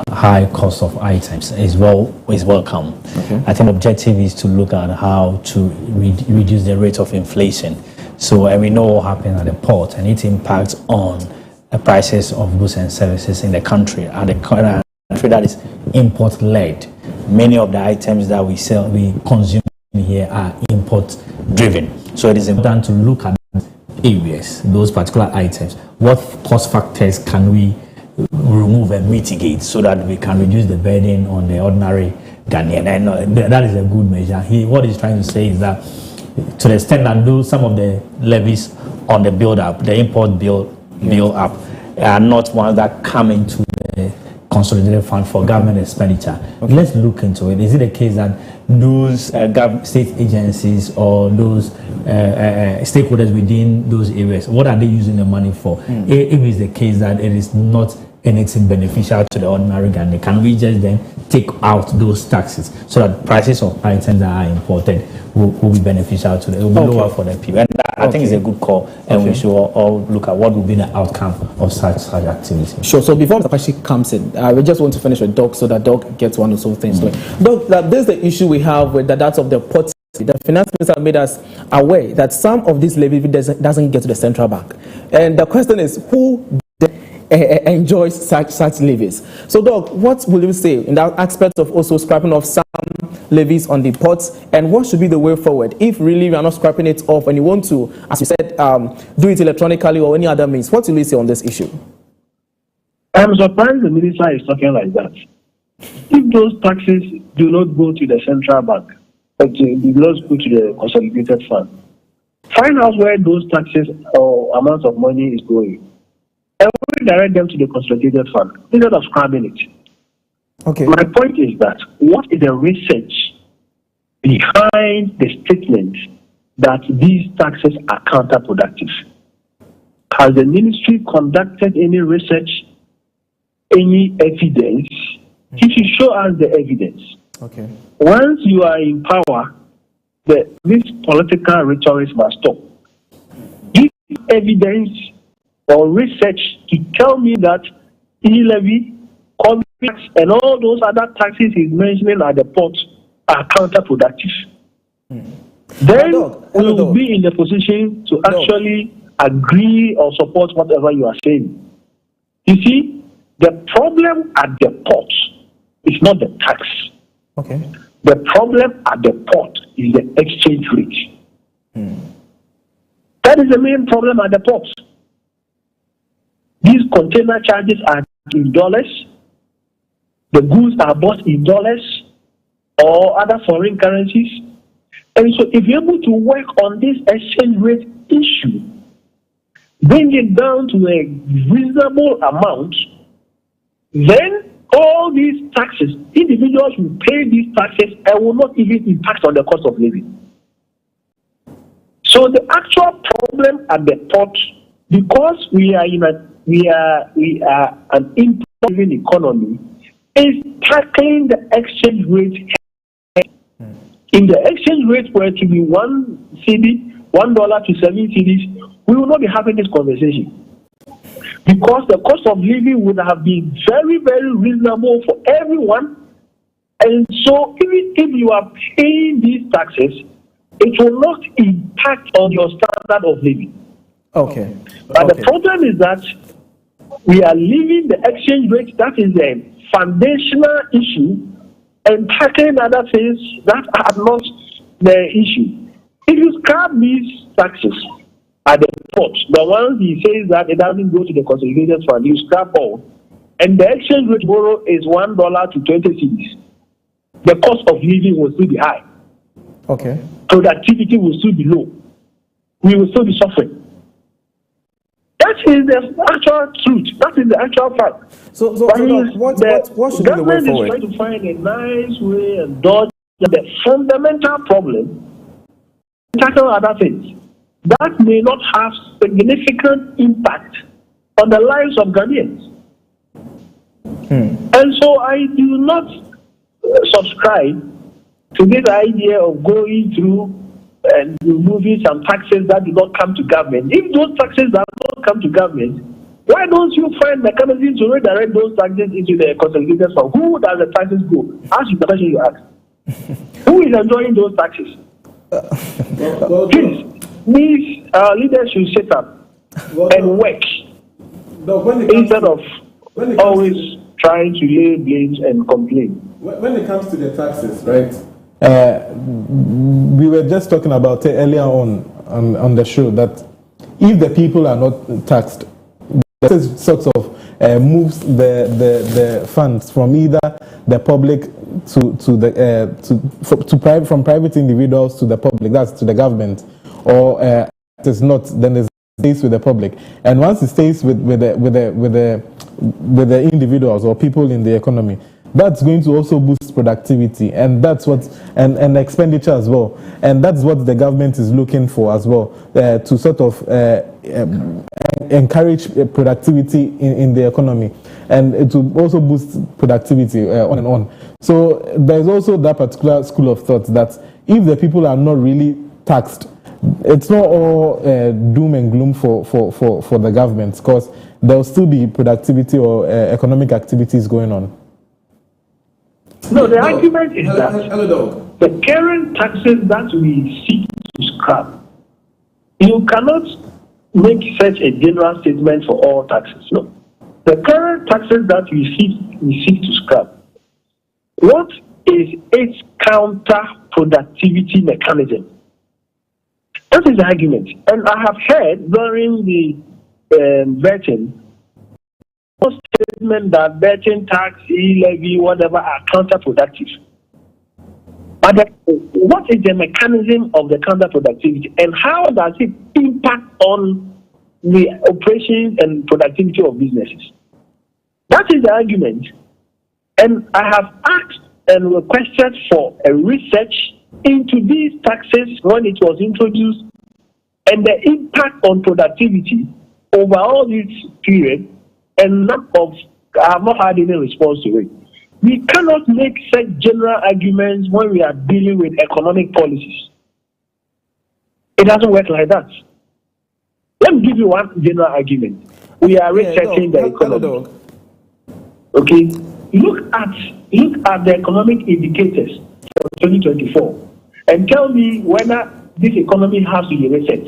high cost of items is welcome. Okay. I think the objective is to look at how to reduce the rate of inflation. So, and we know what happened at the port and its impact on the prices of goods and services in the country. And the country that is import-led, many of the items that we consume here are import-driven. So it is important to look at areas, those particular items. What cost factors can we remove and mitigate so that we can reduce the burden on the ordinary Ghanaian? And that is a good measure. What he's trying to say is that to the extent that some of the levies on the build-up, the import build-up, are not ones that come into the consolidated fund for government expenditure. Okay. Let's look into it. Is it the case that those state agencies or those stakeholders within those areas, what are they using the money for? If it's the case that it is not anything beneficial to the ordinary Ghanaian, can we just then take out those taxes so that prices of items that are imported will be beneficial to them, will be lower for the people? And I think it's a good call, and we should all look at what will be the outcome of such activity. Sure. So before Mr. Kwashi comes in, we just want to finish with Doc so that Doc gets one or so things. Doc, this is the issue we have with that of the port. The finance minister made us aware that some of this levy doesn't get to the central bank, and the question is who enjoys such levies. So, Doc, what will you say in that aspect of also scrapping off some levies on the ports, and what should be the way forward if really we are not scrapping it off and you want to, as you said, do it electronically or any other means? What will you say on this issue? I'm surprised the minister is talking like that. If those taxes do not go to the central bank, but do not go to the consolidated fund, find out where those taxes or amounts of money is going. And we direct them to the consolidated fund instead of scrapping it. Okay. My point is that what is the research behind the statement that these taxes are counterproductive? Has the ministry conducted any research, any evidence? He should show us the evidence. Okay. Once you are in power, this political rhetoric must stop. Give evidence or research to tell me that e-levy, tax, and all those other taxes he's mentioning at the port are counterproductive. Then we will be in a position to actually agree or support whatever you are saying. You see, the problem at the port is not the tax. Okay. The problem at the port is the exchange rate. That is the main problem at the port. These container charges are in dollars. The goods are bought in dollars or other foreign currencies. And so if you're able to work on this exchange rate issue, bring it down to a reasonable amount, then all these taxes, individuals will pay these taxes and will not even impact on the cost of living. So the actual problem at the port, because we are an import-driven economy, is tackling the exchange rate. In the exchange rate were to be $1 to 7 cedis, we will not be having this conversation. Because the cost of living would have been very, very reasonable for everyone, And so even if you are paying these taxes, it will not impact on your standard of living. Okay. But the problem is that we are leaving the exchange rate, that is a foundational issue, and tackling other things that are not the issue. If you scrap these taxes at the port, the ones he says that it doesn't go to the consolidated fund, you scrap all, and the exchange rate borrow is $1 to 20 cedis, the cost of living will still be high. Okay. Productivity will still be low. We will still be suffering. That is the actual truth. That is the actual fact. So what should be the way forward? The government is trying to find a nice way and dodge the fundamental problem, tackle other things that may not have significant impact on the lives of Ghanaians. And so I do not subscribe to this idea of going through and removing some taxes that do not come to government. If those taxes do not come to government, why don't you find mechanisms to redirect those taxes into the consolidated fund? Who does the taxes go? Ask the question you ask. Who is enjoying those taxes? Please, these leaders should sit up and work instead of always trying to lay blames and complain. When it comes to the taxes, right? We were just talking about it earlier on the show that if the people are not taxed, this sort of moves the funds from either the public from private individuals to the public, that's to the government, or it is not, then it stays with the public. And once it stays with the individuals or people in the economy, that's going to also boost productivity, and that's what and expenditure as well, and that's what the government is looking for as well, to sort of encourage productivity in the economy, and to also boost productivity on and on. So there's also that particular school of thought that if the people are not really taxed, it's not all doom and gloom for the government, because there will still be productivity or economic activities going on. No, the argument is that the current taxes that we seek to scrap, you cannot make such a general statement for all taxes. No. The current taxes that we seek to scrap, what is its counter-productivity mechanism? That is the argument. And I have heard during the vetting, statement that betting tax, e-levy, whatever are counterproductive. But what is the mechanism of the counterproductivity, and how does it impact on the operations and productivity of businesses? That is the argument. And I have asked and requested for a research into these taxes when it was introduced and the impact on productivity over all this period. And I have not had any response to it. We cannot make such general arguments when we are dealing with economic policies. It doesn't work like that. Let me give you one general argument. We are resetting the economy. Okay, look at the economic indicators for 2024 and tell me whether this economy has to be reset.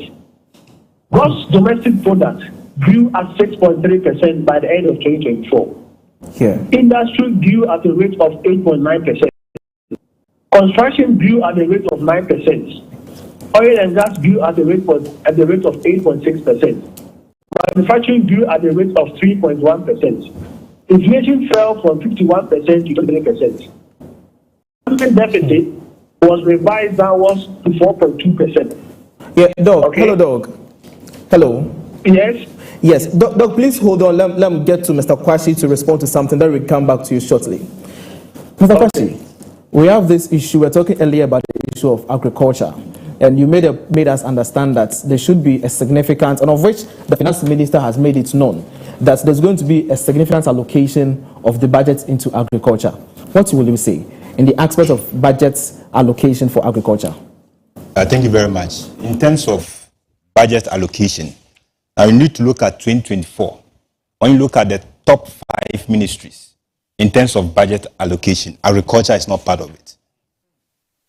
Gross domestic product grew at 6.3% by the end of 2024. Industry grew at a rate of 8.9%. Construction grew at a rate of 9%. Oil and gas grew at a rate of 8.6%. Manufacturing grew at a rate of 3.1%. Inflation fell from 51% to 23%. Government deficit was revised downwards to 4.2%. Yeah, Doug. Okay. Hello, Doug. Hello. Yes. Yes, Doug, please hold on. Let me get to Mr. Kwashi to respond to something. Then we'll come back to you shortly. Mr. Kwashi, we have this issue. We were talking earlier about the issue of agriculture, and you made us understand that there should be a significant, and of which the finance minister has made it known, that there's going to be a significant allocation of the budget into agriculture. What will you say in the aspect of budget allocation for agriculture? Thank you very much. In terms of budget allocation, now you need to look at 2024. When you look at the top 5 ministries, in terms of budget allocation, agriculture is not part of it.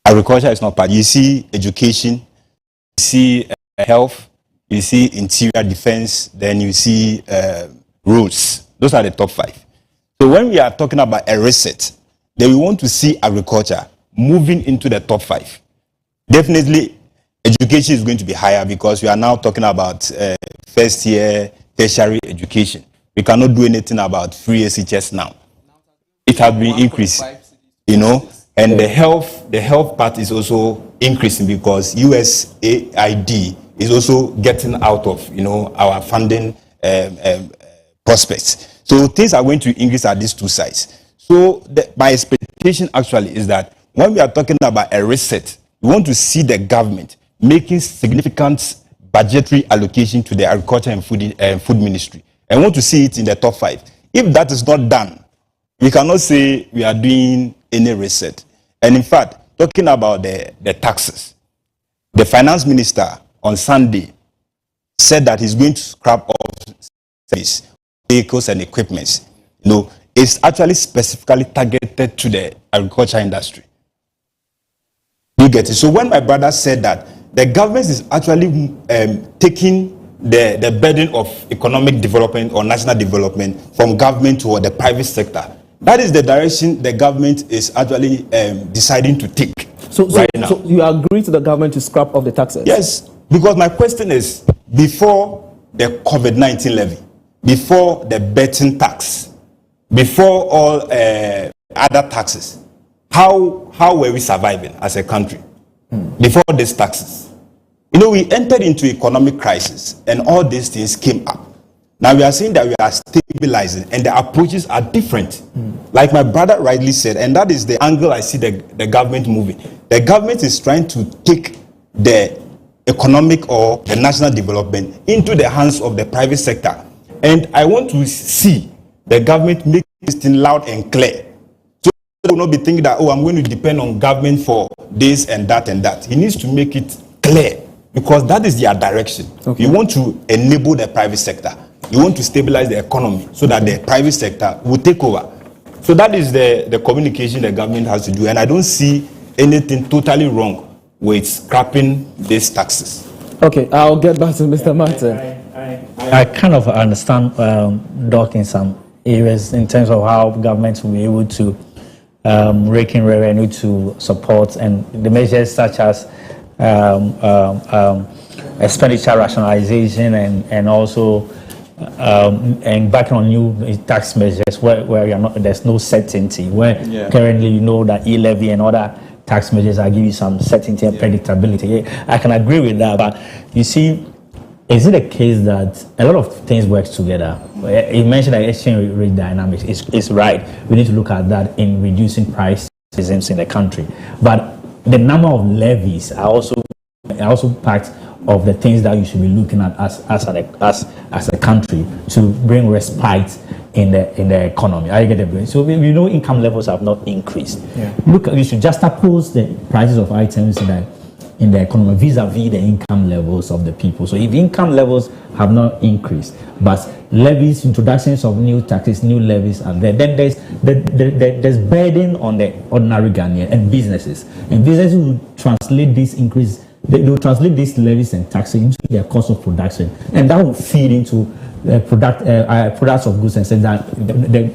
Agriculture is not part. You see education, you see health, you see interior defense, then you see roads. Those are the top 5. So when we are talking about a reset, then we want to see agriculture moving into the top 5. Definitely, education is going to be higher because we are now talking about first year tertiary education. We cannot do anything about free SHS now. It has been increased, you know, and the health part is also increasing because USAID is also getting out of, you know, our funding prospects. So things are going to increase at these two sides. So my expectation actually is that when we are talking about a reset, we want to see the government making significant budgetary allocation to the agriculture and food ministry. I want to see it in the top 5. If that is not done, we cannot say we are doing any reset. And in fact, talking about the taxes, the finance minister on Sunday said that he's going to scrap off vehicles and equipments. You know, it's actually specifically targeted to the agriculture industry. You get it? So when my brother said that the government is actually taking the burden of economic development or national development from government to the private sector, that is the direction the government is actually deciding to take right now. So you agree to the government to scrap off the taxes? Yes, because my question is, before the COVID-19 levy, before the betting tax, before all other taxes, how were we surviving as a country before these taxes? You know, we entered into economic crisis and all these things came up. Now we are saying that we are stabilizing and the approaches are different. Like my brother rightly said, and that is the angle I see the government moving. The government is trying to take the economic or the national development into the hands of the private sector. And I want to see the government make this thing loud and clear. So they will not be thinking that, oh, I'm going to depend on government for this and that and that. He needs to make it clear because that is their direction. Okay. You want to enable the private sector. You want to stabilize the economy so that the private sector will take over. So that is the communication the government has to do. And I don't see anything totally wrong with scrapping these taxes. Okay, I'll get back to Mr. Martin. I kind of understand Doc in some areas in terms of how governments will be able to rake in revenue to support and the measures such as expenditure rationalization and also and backing on new tax measures where you're not, there's no certainty, where currently you know that e-levy and other tax measures are giving you some certainty and predictability. I can agree with that, but you see, is it a case that a lot of things work together? You mentioned that exchange rate dynamics is right. We need to look at that in reducing prices in the country. But the number of levies are also part of the things that you should be looking at as a country to bring respite in the economy. I get it. So we know income levels have not increased. Look, you should just oppose the prices of items in the economy vis-a-vis the income levels of the people. So if income levels have not increased, but levies, introductions of new taxes, new levies are there, then there's burden on the ordinary Ghanaian and businesses. And businesses will translate this increase, they will translate these levies and taxes into their cost of production, and that will feed into products of goods and services that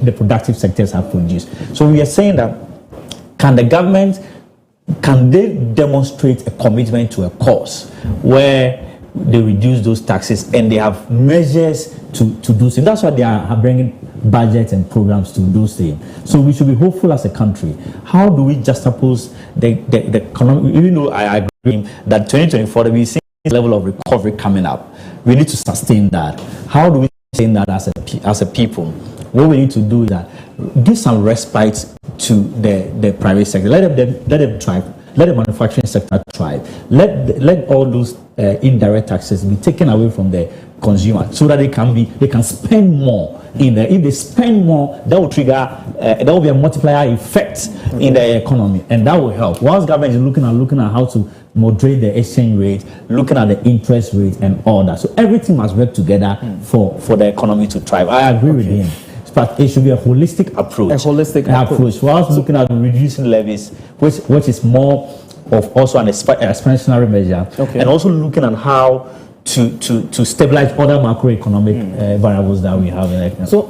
the productive sectors have produced. So we are saying that can they demonstrate a commitment to a cause where they reduce those taxes and they have measures to do so? That's why they are bringing budgets and programs to do so. So we should be hopeful as a country. How do we juxtapose the economy? Even though I agree that 2024 we see this level of recovery coming up, we need to sustain that. How do we sustain that as a people? What we need to do is that give some respite to the private sector. Let them thrive. Let the manufacturing sector thrive. Let all those indirect taxes be taken away from the consumer so that they can spend more. If they spend more, that will trigger that will be a multiplier effect in the economy, and that will help. Once government is looking at how to moderate the exchange rate, looking at the interest rate and all that. So everything must work together for the economy to thrive. I agree with him. but it should be a holistic approach. A holistic approach. We're also looking at reducing levies, which is more of also an expansionary measure, and also looking at how to stabilize other macroeconomic variables that we have in economy. So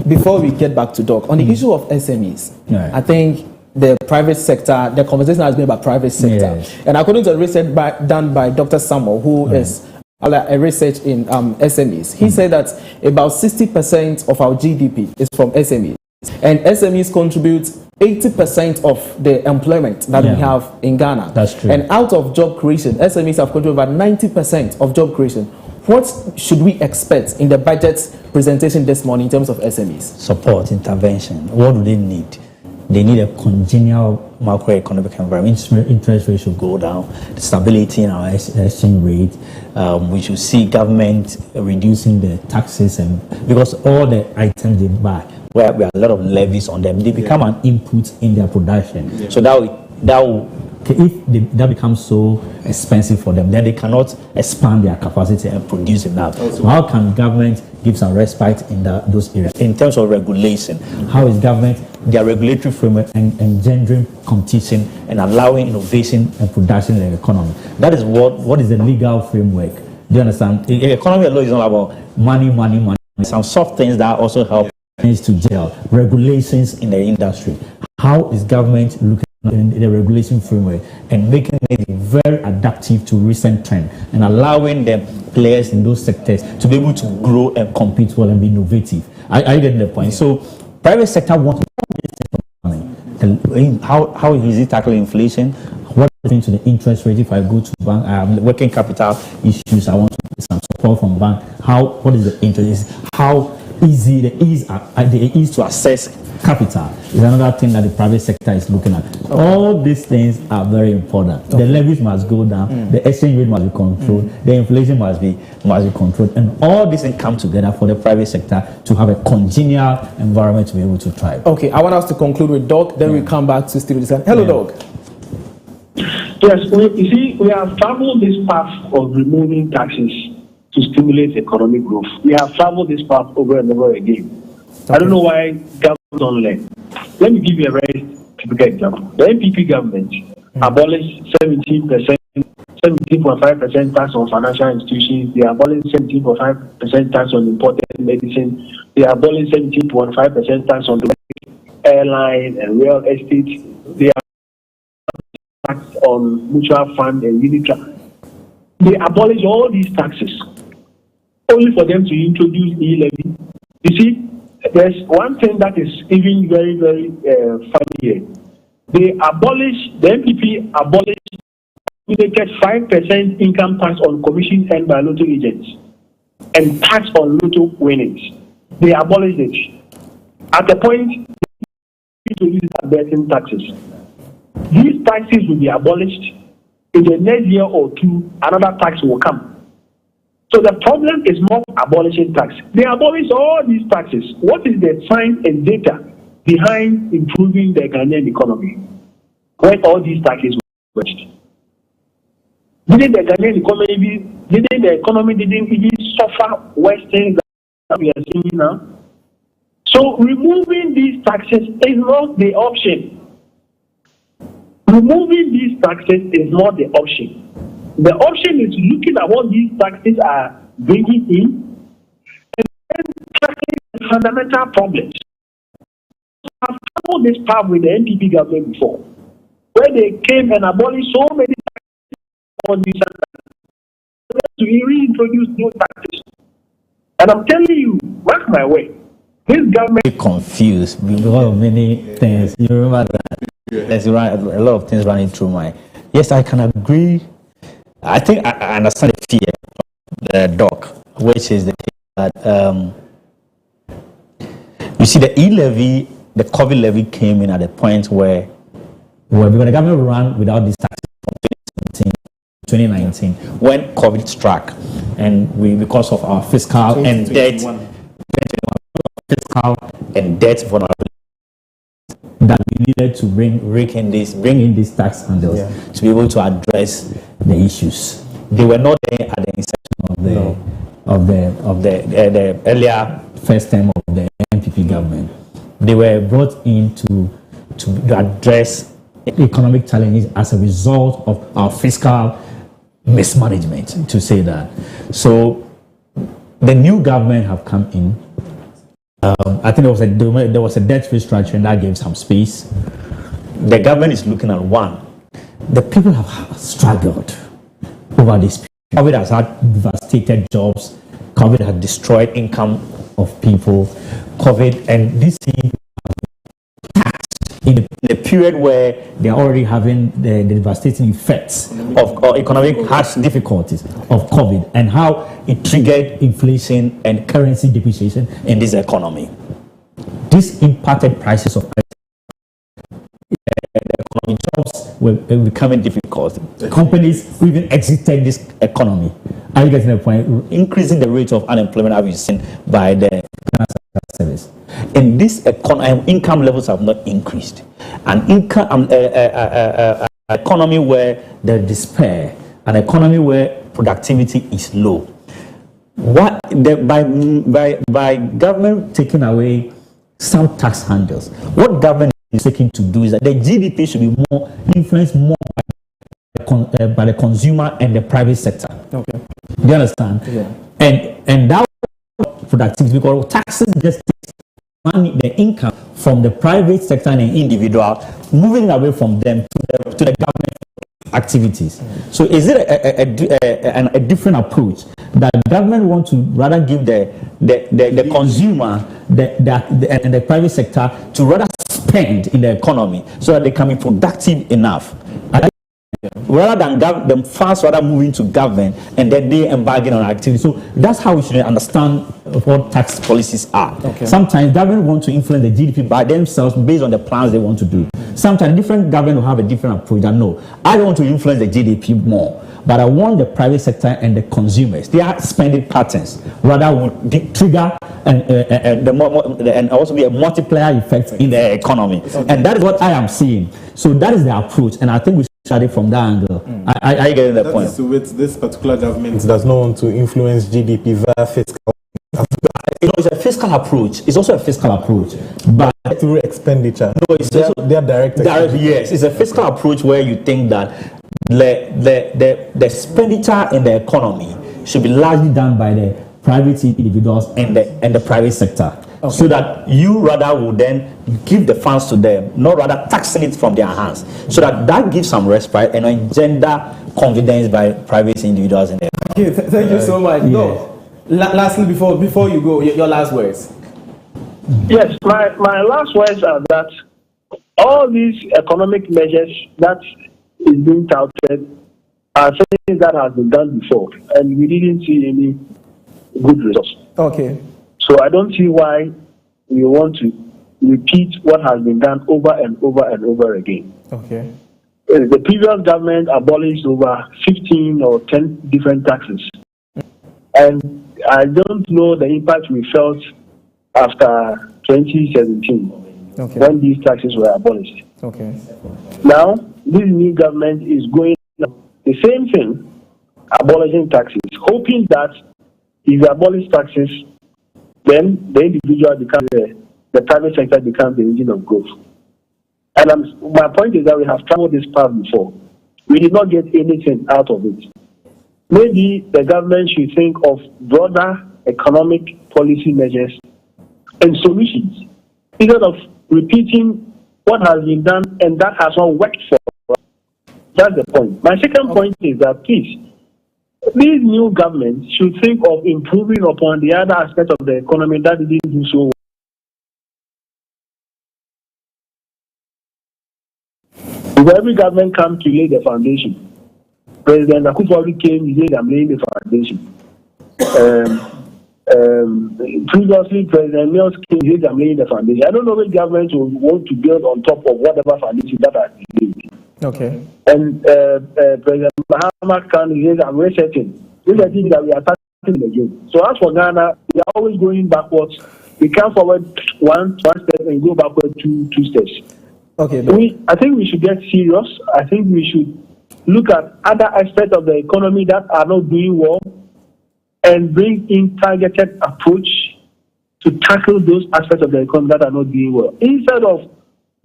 before we get back to Doc, on the issue of SMEs, I think the private sector, the conversation has been about private sector. And according to the research done by Dr. Samuel, who is a research in SMEs, he said that about 60% of our GDP is from SMEs. And SMEs contribute 80% of the employment that we have in Ghana. That's true. And out of job creation, SMEs have contributed about 90% of job creation. What should we expect in the budget presentation this morning in terms of SMEs? Support, intervention. What do they need? They need a congenial macroeconomic environment. Interest rates should go down. The stability in our exchange rate. We should see government reducing the taxes, and because all the items they buy, where we have a lot of levies on them, they become an input in their production. So if that becomes so expensive for them, then they cannot expand their capacity and produce enough. So how can government give some respite in those areas? In terms of regulation, how is government, their regulatory framework, engendering competition and allowing innovation and production in the economy? That is what is the legal framework. Do you understand? The economy law is not about money. Some soft things that also help things to gel. Regulations in the industry. How is government looking in the regulation framework and making it very adaptive to recent trend and allowing the players in those sectors to be able to grow and compete well and be innovative? Are you getting the point? So private sector wants how is it tackling inflation? What happens to the interest rate if I go to bank? Working capital issues, I want some support from bank. What is the interest? How easy the ease to access capital is another thing that the private sector is looking at. All these things are very important. The levies must go down, the exchange rate must be controlled, the inflation must be controlled, and all these things come together for the private sector to have a congenial environment to be able to thrive. Okay, I want us to conclude with Doc, then we come back to Steve. Hello, Doc. Yes, you see, we have traveled this path of removing taxes to stimulate economic growth. We have traveled this path over and over again. I don't know why government don't learn. Let me give you a very typical example. The NPP government abolished 17.5% tax on financial institutions. They abolished 17.5% tax on imported medicine. They abolished 17.5% tax on domestic airline and real estate. They tax on mutual fund and unit trust. They abolished all these taxes only for them to introduce e-levy. You see, there's one thing that is even very, very funny here. The NPP abolished 5% income tax on commission earned by lotto agents and tax on lotto winnings. They abolished it. At the point, they introduced betting taxes. These taxes will be abolished. In the next year or two, another tax will come. So the problem is not abolishing tax. They abolish all these taxes. What is the science and data behind improving the Ghanaian economy when all these taxes were abolished? Didn't the Ghanaian economy didn't even suffer worse things that we are seeing now? So removing these taxes is not the option. Removing these taxes is not the option. The option is looking at what these taxes are bringing in and then tackling the fundamental problems. I've followed this path with the NPP government before, where they came and abolished so many taxes on these to reintroduce new taxes. And I'm telling you, mark my way, this government confused because of many things. You remember that there's a lot of things running through my. Yes, I can agree. I think I understand the fear of the Doc, which is the case that you see the e-levy, the COVID levy came in at a point where the government ran without these taxes from 2019 when COVID struck, and because of our fiscal and debt vulnerability, that we needed to bring in these tax handles to be able to address the issues. They were not there at the inception of the earlier first term of the NPP GDP government. They were brought in to address economic challenges as a result of our fiscal mismanagement, to say that. So the new government have come in. I think there was a debt restructuring that gave some space. The government is looking at one. The people have struggled over this period. COVID has had devastated jobs. COVID has destroyed income of people. COVID and this thing in the period where they are already having the devastating effects of economic harsh difficulties of COVID and how it triggered inflation and currency depreciation in this economy. This impacted prices of the economy. Jobs were becoming difficult. Companies even exited this economy. Are you getting the point? Increasing the rate of unemployment have been seen by the service. In this income levels have not increased. An economy where there is despair, an economy where productivity is low. By government taking away some tax handles, what government is seeking to do is that the GDP should be more influenced more by the consumer and the private sector. Okay. Do you understand? Yeah. And that productivity, because taxes just take money, the income from the private sector and the individual, moving away from them to the government activities. So is it a different approach that the government wants to rather give the consumer and the private sector to rather spend in the economy so that they can be productive enough? Rather than them fast rather moving to government and then they embarking on activity. So that's how we should understand what tax policies are. Okay. Sometimes government want to influence the GDP by themselves based on the plans they want to do. Sometimes different government will have a different approach. And no, I don't want to influence the GDP more, but I want the private sector and the consumers, their spending patterns rather will trigger and also be a multiplier effect in the economy. Okay. And that is what I am seeing. So that is the approach, and I think we should it from that angle. I get the point. Is with this particular government does not want to influence GDP via fiscal. It's a fiscal approach. It's also a fiscal approach, but through expenditure. No, it's also their direct. Yes, it's a fiscal approach where you think that the expenditure in the economy should be largely done by the private individuals and the private sector. Okay. So that you rather would then give the funds to them, not rather taxing it from their hands. So that gives some respite and engender confidence by private individuals in there. Okay, thank you so much. No. Lastly, before you go, your last words. Yes, my last words are that all these economic measures that is being touted are things that have been done before, and we didn't see any good results. Okay. So I don't see why we want to repeat what has been done over and over and over again. Okay. The previous government abolished over 15 or 10 different taxes. And I don't know the impact we felt after 2017 when these taxes were abolished. Okay. Now, this new government is going the same thing, abolishing taxes, hoping that if you abolish taxes, then the individual becomes the private sector becomes the engine of growth. And my point is that we have traveled this path before. We did not get anything out of it. Maybe the government should think of broader economic policy measures and solutions instead of repeating what has been done and that has not worked for us. That's the point. My second point is that, please, these new governments should think of improving upon the other aspects of the economy that didn't do so well. If every government comes to lay the foundation, President Akufo-Addo came, he said, I'm laying the foundation. Previously, President Mills came, he said, I'm laying the foundation. I don't know which government will want to build on top of whatever foundation that has been laid. Okay. And President Mahama Khan says, I'm resetting. This is a thing that we are starting again. So as for Ghana, we are always going backwards. We come forward one step and go backward two steps. Okay. I think we should get serious. I think we should look at other aspects of the economy that are not doing well and bring in targeted approach to tackle those aspects of the economy that are not doing well, instead of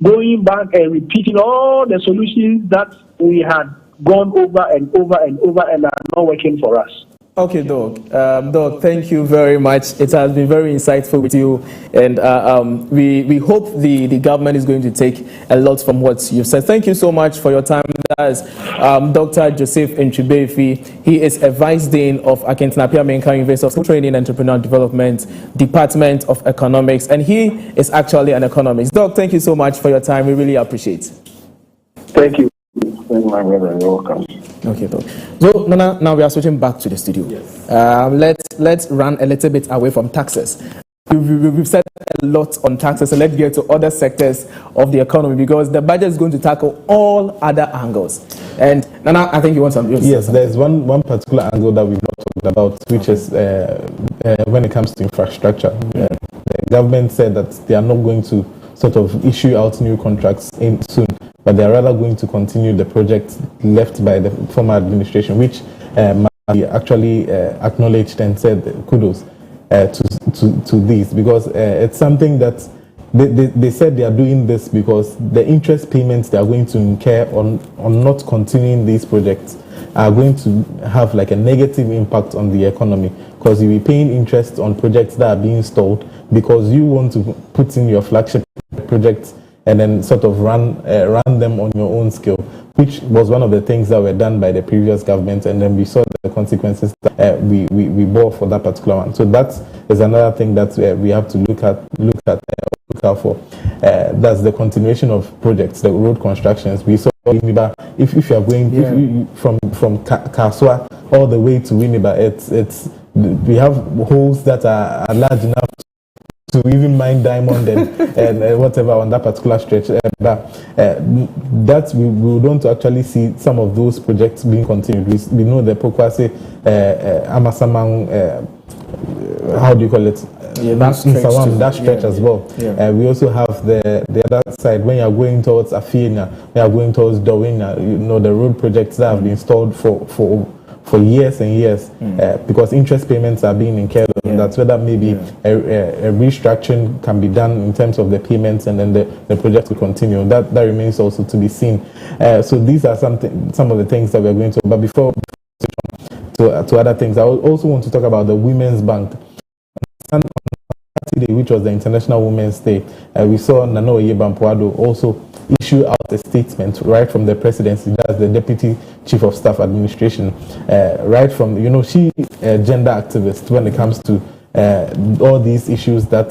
going back and repeating all the solutions that we had gone over and over and over and are not working for us. Okay, Doug. Doug, thank you very much. It has been very insightful with you, and we hope the government is going to take a lot from what you've said. Thank you so much for your time. That's Dr. Joseph Nchibefi. He is a Vice Dean of Akintanapia Menka University of Training and Entrepreneurial Development, Department of Economics, and he is actually an economist. Doug, thank you so much for your time. We really appreciate it. Thank you. Thank you, my brother. You're welcome. Okay, Doug. So now we are switching back to the studio. Yes. Let's run a little bit away from taxes. We've said a lot on taxes, so let's get to other sectors of the economy, because the budget is going to tackle all other angles. And Nana, I think you want something. Yes, there's one particular angle that we've not talked about, which is when it comes to infrastructure. The government said that they are not going to sort of issue out new contracts soon, but they are rather going to continue the project left by the former administration, which actually acknowledged and said kudos to this, because it's something that they said they are doing this because the interest payments they are going to incur on not continuing these projects are going to have like a negative impact on the economy, because you'll be paying interest on projects that are being stalled because you want to put in your flagship projects and then sort of run them on your own scale, which was one of the things that were done by the previous government, and then we saw the consequences that we bore for that particular one. So that is another thing that we have to look out for. That's the continuation of projects, the road constructions. We saw Winneba. If you are going from Kaswa all the way to Winneba, we have holes that are large enough to even mine diamond and whatever on that particular stretch. That we don't actually see some of those projects being continued. We know the Pokwase, Amasamang, how do you call it? That stretch as well. We also have the other side, when you are going towards Afiena, when you are going towards Dowina, the road projects that have been stalled for years and years, because interest payments are being incurred. That's whether maybe a restructuring can be done in terms of the payments, and then the project will continue. That remains also to be seen. So these are some of the things that we're going to. But before to other things, I also want to talk about the Women's Bank. On Saturday, which was the International Women's Day, we saw Nana Oyebampoado also issue out a statement right from the presidency, that's the Deputy Chief of Staff Administration, right from, she a gender activist when it comes to all these issues that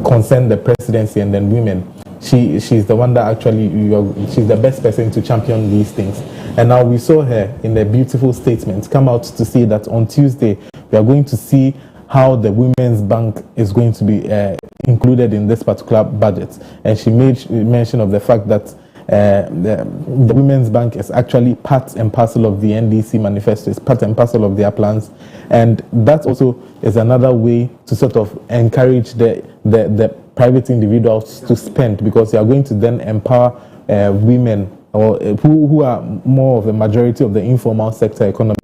concern the presidency and then women. She's the one that actually, she's the best person to champion these things. And now we saw her in a beautiful statement come out to say that on Tuesday, we are going to see how the Women's Bank is going to be included in this particular budget. And she made mention of the fact that the Women's Bank is actually part and parcel of the NDC manifesto, it's part and parcel of their plans. And that also is another way to sort of encourage the private individuals to spend, because they are going to then empower women or who are more of the majority of the informal sector economy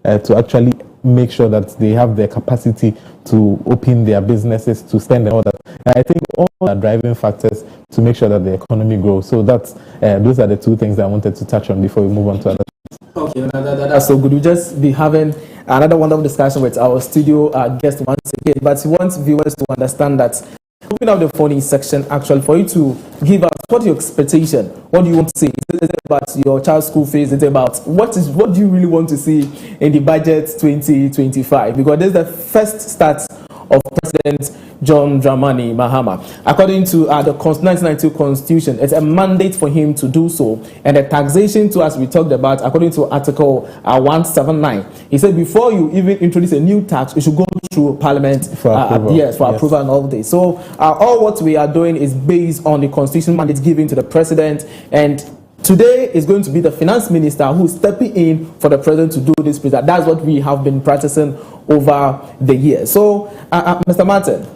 to actually make sure that they have the capacity to open their businesses, to spend and all that. And I think all are driving factors to make sure that the economy grows. So that's those are the two things I wanted to touch on before we move on to other things. Okay, that's so good. We'll just be having another wonderful discussion with our studio guest once again. But we want viewers to understand that open up the phone section actually for you to give us what your expectation, what do you want to see? Is it about your child's school fees? Is it about what do you really want to see in the budget 2025? Because this is the first start of President John Dramani Mahama. According to the 1992 Constitution, it's a mandate for him to do so. And the taxation too, as we talked about, according to Article 179, he said before you even introduce a new tax, you should go through Parliament for approval and all this. So all what we are doing is based on the Constitution mandate given to the President, and today is going to be the Finance Minister who's stepping in for the President to do this. That's what we have been practicing over the years. So, Mr. Martin,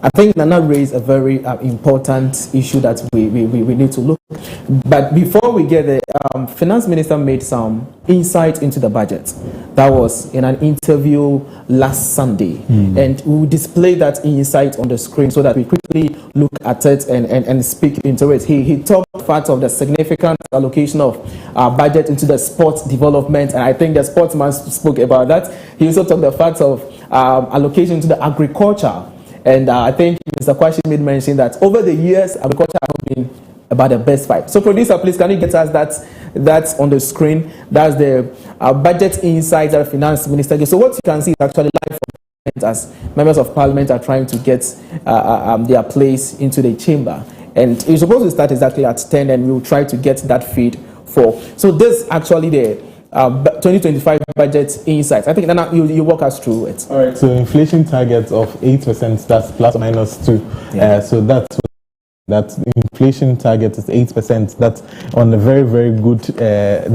I think Nana raised a very important issue that we need to look. But before we get there, Finance Minister made some insight into the budget. That was in an interview last Sunday. And we will display that insight on the screen so that we quickly look at it and speak into it. He talked part of the significant allocation of budget into the sports development, and I think the sportsman spoke about that. He also talked the fact of allocation to the agriculture. And I think Mr. Kwashi made mention that over the years, agriculture has been about the best five. So producer, please, can you get us that's on the screen? That's the budget insights that the finance minister gave. So what you can see is actually live as members of parliament are trying to get their place into the chamber. And it's supposed to start exactly at 10, and we'll try to get that feed for. So this actually the 2025 budget insights. I think Nana, you walk us through it. All right. So inflation target of 8%. That's plus or minus 2. So that inflation target is 8%. That's on a very, very good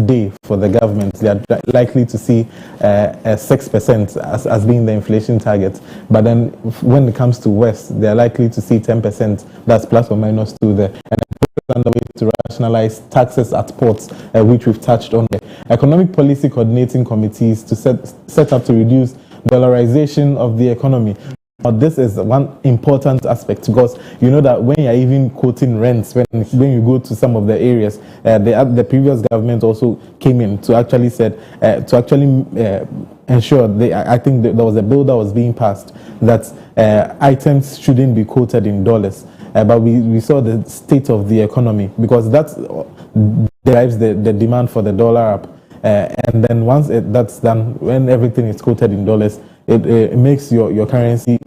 day for the government. They are likely to see 6% as being the inflation target. But then when it comes to West, they are likely to see 10%. That's plus or minus 2 there. And underway to rationalize taxes at ports, which we've touched on. The economic policy coordinating committees to set up to reduce dollarization of the economy. Now, this is one important aspect, because you know that when you're even quoting rents, when you go to some of the areas, the previous government also came in to actually ensure. I think there was a bill that was being passed that items shouldn't be quoted in dollars. But we saw the state of the economy, because that drives the demand for the dollar up. And then once that's done, when everything is quoted in dollars, it makes your currency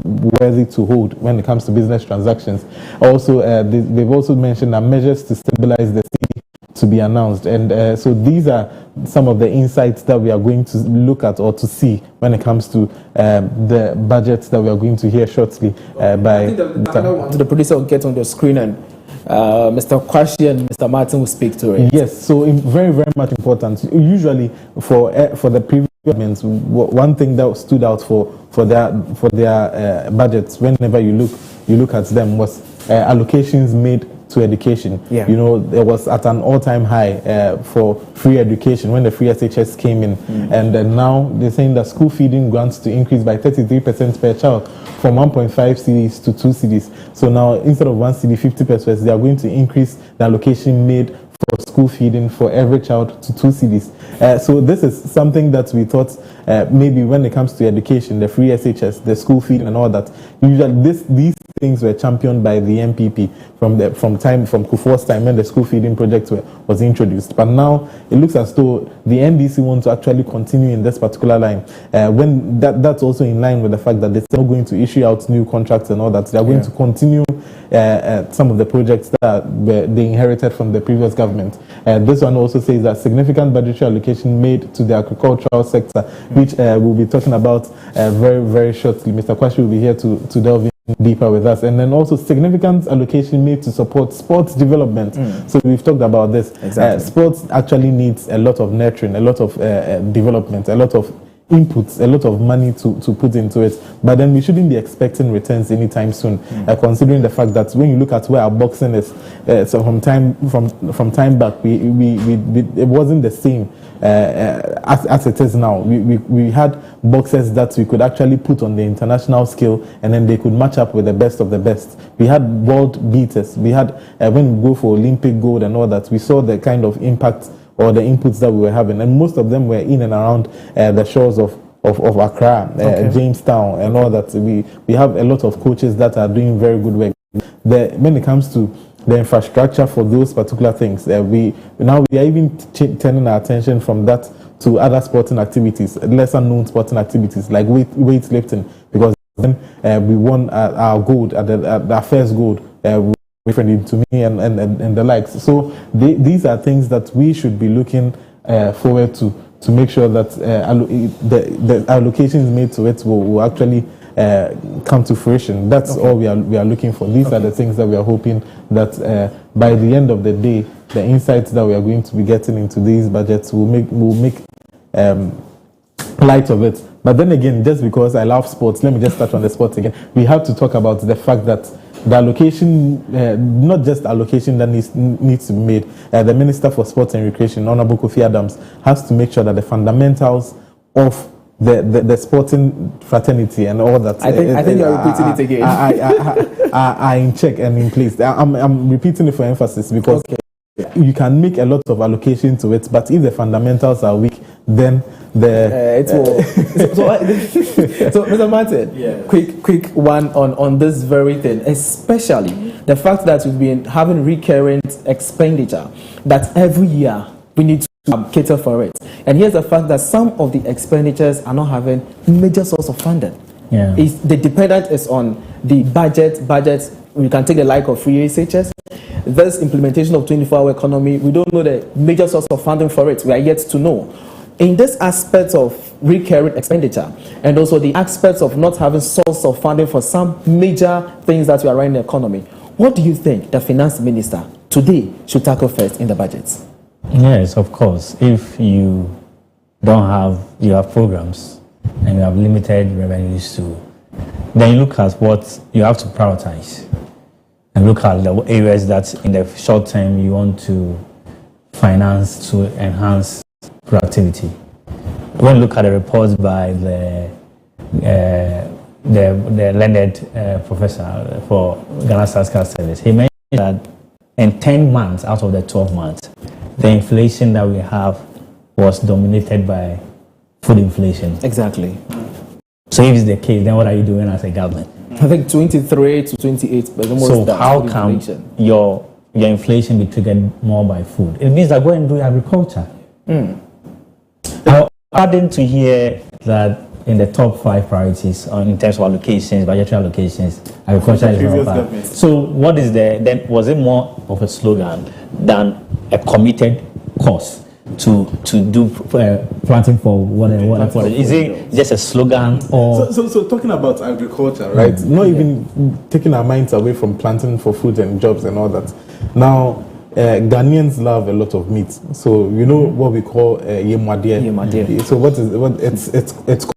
worthy to hold when it comes to business transactions. Also, they've also mentioned that measures to stabilize the city to be announced. And so these are some of the insights that we are going to look at or to see when it comes to the budgets that we are going to hear shortly by... I think the producer will get on the screen, and Mr. Kwashi and Mr. Martin will speak to it. Yes, so very, very much important. Usually for the previous governments, one thing that stood out for their budgets, whenever you look at them, was allocations made to education. Yeah. You know, it was at an all-time high for free education when the free SHS came in. And now they're saying that school feeding grants to increase by 33% per child, from 1.5 cedis to 2 cedis. So now, instead of 1 cedi, 50 pesos, they are going to increase the allocation made for school feeding for every child to 2 cedis. So this is something that we thought maybe when it comes to education, the free SHS, the school feeding and all that, usually these things were championed by the MPP from Kufuor's time when the school feeding project was introduced. But now it looks as though the NDC wants to actually continue in this particular line. When that's also in line with the fact that they're still going to issue out new contracts and all that. They're going to continue some of the projects that they inherited from the previous government. This one also says that significant budgetary allocation made to the agricultural sector, which we'll be talking about very, very shortly. Mr. Kwashi will be here to delve in deeper with us. And then also significant allocation made to support sports development. So we've talked about this. Exactly. Sports actually needs a lot of nurturing, a lot of development, a lot of inputs, a lot of money to put into it, but then we shouldn't be expecting returns anytime soon, considering the fact that when you look at where our boxing is, so from time back, it wasn't the same as it is now. We had boxers that we could actually put on the international scale, and then they could match up with the best of the best. We had world beaters. We had when we go for Olympic gold and all that, we saw the kind of impact or the inputs that we were having, and most of them were in and around the shores of Accra, Jamestown, and all that. We have a lot of coaches that are doing very good work. When it comes to the infrastructure for those particular things, we are even turning our attention from that to other sporting activities, lesser known sporting activities like weightlifting, because then we won our gold at our first gold. Different to me and the likes. So these are things that we should be looking forward to make sure that the allocations made to it will actually come to fruition. That's all we are looking for. These are the things that we are hoping that by the end of the day, the insights that we are going to be getting into these budgets will make light of it But then again, just because I love sports, let me just touch on the sports again. We have to talk about the fact that the allocation, not just allocation that needs to be made. The Minister for Sports and Recreation, Honorable Kofi Adams, has to make sure that the fundamentals of the sporting fraternity and all that. I think you're repeating it again. Are in check and in place. I'm repeating it for emphasis because you can make a lot of allocation to it, but if the fundamentals are weak, then so Mr. Martin, quick one on this very thing, especially the fact that we've been having recurrent expenditure that every year we need to cater for it. And here's the fact that some of the expenditures are not having major source of funding. Yeah. The dependent is on the budget. We can take the like of free SHS. This implementation of 24-hour economy, we don't know the major source of funding for it. We are yet to know. In this aspect of recurring expenditure and also the aspects of not having source of funding for some major things that we are running the economy, what do you think the finance minister today should tackle first in the budgets? Yes, of course. If you you have programs and you have limited revenues too, then you look at what you have to prioritize and look at the areas that in the short term you want to finance to enhance productivity. When you look at the reports by the learned professor for Ghana Statistical Service, he mentioned that in 10 months out of the 12 months, the inflation that we have was dominated by food inflation. Exactly. So if it's the case, then what are you doing as a government? I think 23 to 28. But so how come your inflation be triggered more by food? It means that go and do agriculture. Adding to hear that in the top 5 priorities in terms of allocations, budgetary allocations, agriculture is number 5. So what is then was it more of a slogan than a committed cause to do planting for whatever? Is it just a slogan or? So talking about agriculture, right? Not even taking our minds away from planting for food and jobs and all that. Now, Ghanaians love a lot of meat. So you know what we call yemwadie. So it's called.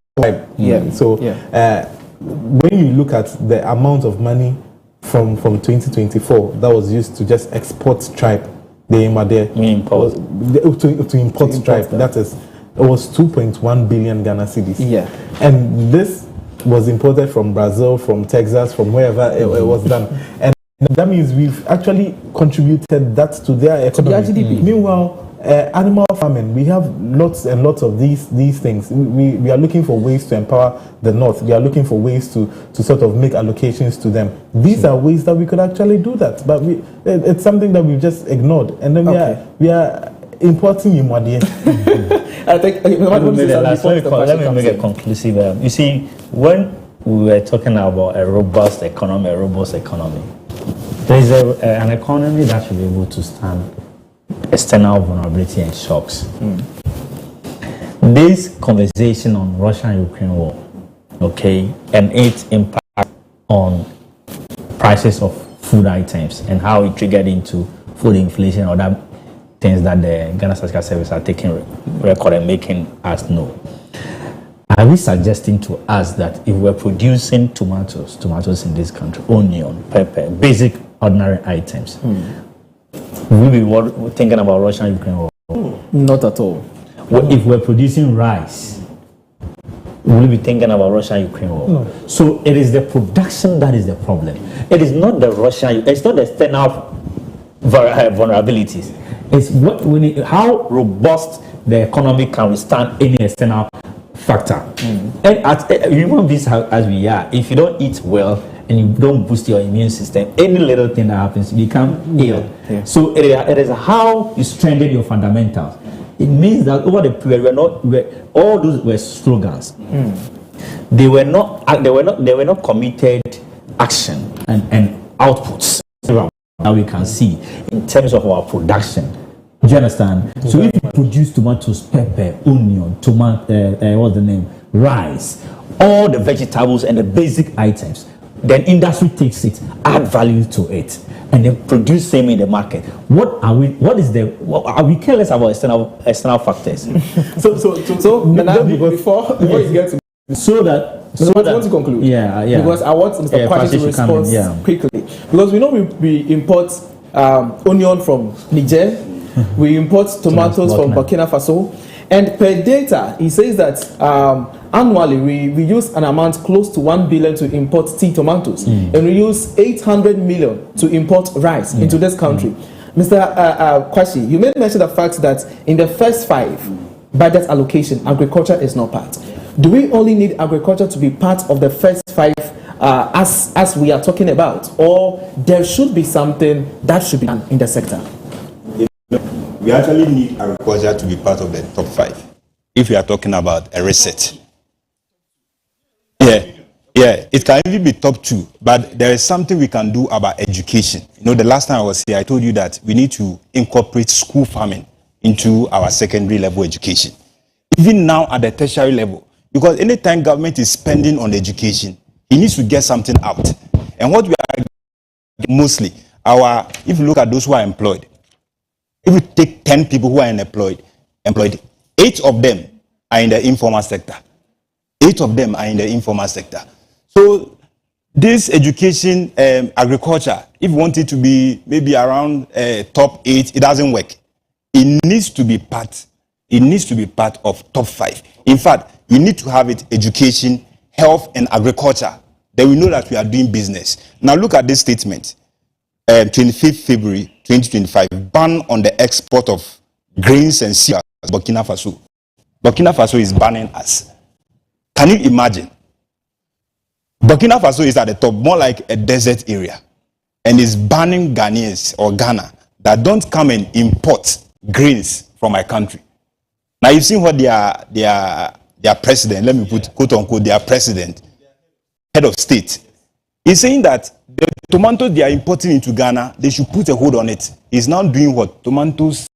Yeah. So when you look at the amount of money from 2024 that was used to just export tripe, the yemwadie to import tripe, that is, it was 2.1 billion Ghana cedis. Yeah. And this was imported from Brazil, from Texas, from wherever it was done. And that means we've actually contributed that to their economy. To the GDP. Meanwhile, animal farming, we have lots and lots of these things. We are looking for ways to empower the North. We are looking for ways to sort of make allocations to them. These are ways that we could actually do that, but it's something that we've just ignored. And then we are importing Yemwadie. I think let me make a conclusive. You see, when we were talking about a robust economy, there is an economy that should be able to stand external vulnerability and shocks. This conversation on Russia and Ukraine war, and its impact on prices of food items and how it triggered into food inflation or other things that the Ghana Statistical Service are taking record and making us know. Are we suggesting to us that if we're producing tomatoes in this country, onion, pepper, basic ordinary items, will we be thinking about Russia and Ukraine war? Not at all. Well, if we're producing rice, will we be thinking about Russia and Ukraine war? No. So it is the production that is the problem. It is not the it's not the external vulnerabilities. It's what we need, how robust the economy can withstand any external factor. And as human beings as we are, if you don't eat well and you don't boost your immune system, any little thing that happens, you become ill. Yeah. So it is how you strengthen your fundamentals. It means that over the period, all those were slogans. They were not committed action and outputs that we can see in terms of our production. Do you understand? Okay. So if you produce tomatoes, pepper, onion, rice, all the vegetables and the basic items, then industry takes it, add value to it, and then produce same in the market. Are we careless about external factors? So before you get to So that I want to conclude. Yeah. Because I want Mr. Kwashi to respond quickly. Because we know we import onion from Niger, we import tomatoes from Burkina Faso, and per data, he says that annually we use an amount close to 1 billion to import tea tomatoes, and we use 800 million to import rice into this country. Mr. Kwashi, you made mention the fact that in the first 5 budget allocation, agriculture is not part. Do we only need agriculture to be part of the first 5 as we are talking about, or there should be something that should be done in the sector? We actually need agriculture to be part of the top 5 if we are talking about a reset. Yeah, it can even be top 2, but there is something we can do about education. You know, the last time I was here, I told you that we need to incorporate school farming into our secondary level education. Even now at the tertiary level, because anytime government is spending on education, it needs to get something out. And what we are mostly, if you look at those who are employed, if we take 10 people who are employed, 8 of them are in the informal sector. 8 of them are in the informal sector. So this education, agriculture, if you want it to be maybe around top 8, it doesn't work. It needs to be part. It needs to be part of top 5. In fact, you need to have it education, health, and agriculture. Then we know that we are doing business. Now look at this statement. 25th February 2025, ban on the export of grains and cereals, Burkina Faso. Burkina Faso is banning us. Can you imagine? Burkina Faso is at the top, more like a desert area, and is banning Ghanaians or Ghana that don't come and import grains from my country. Now you've seen what their president, let me put quote unquote, their president, head of state, is saying that the tomatoes they are importing into Ghana, they should put a hold on it. He's now doing what? Tomatoes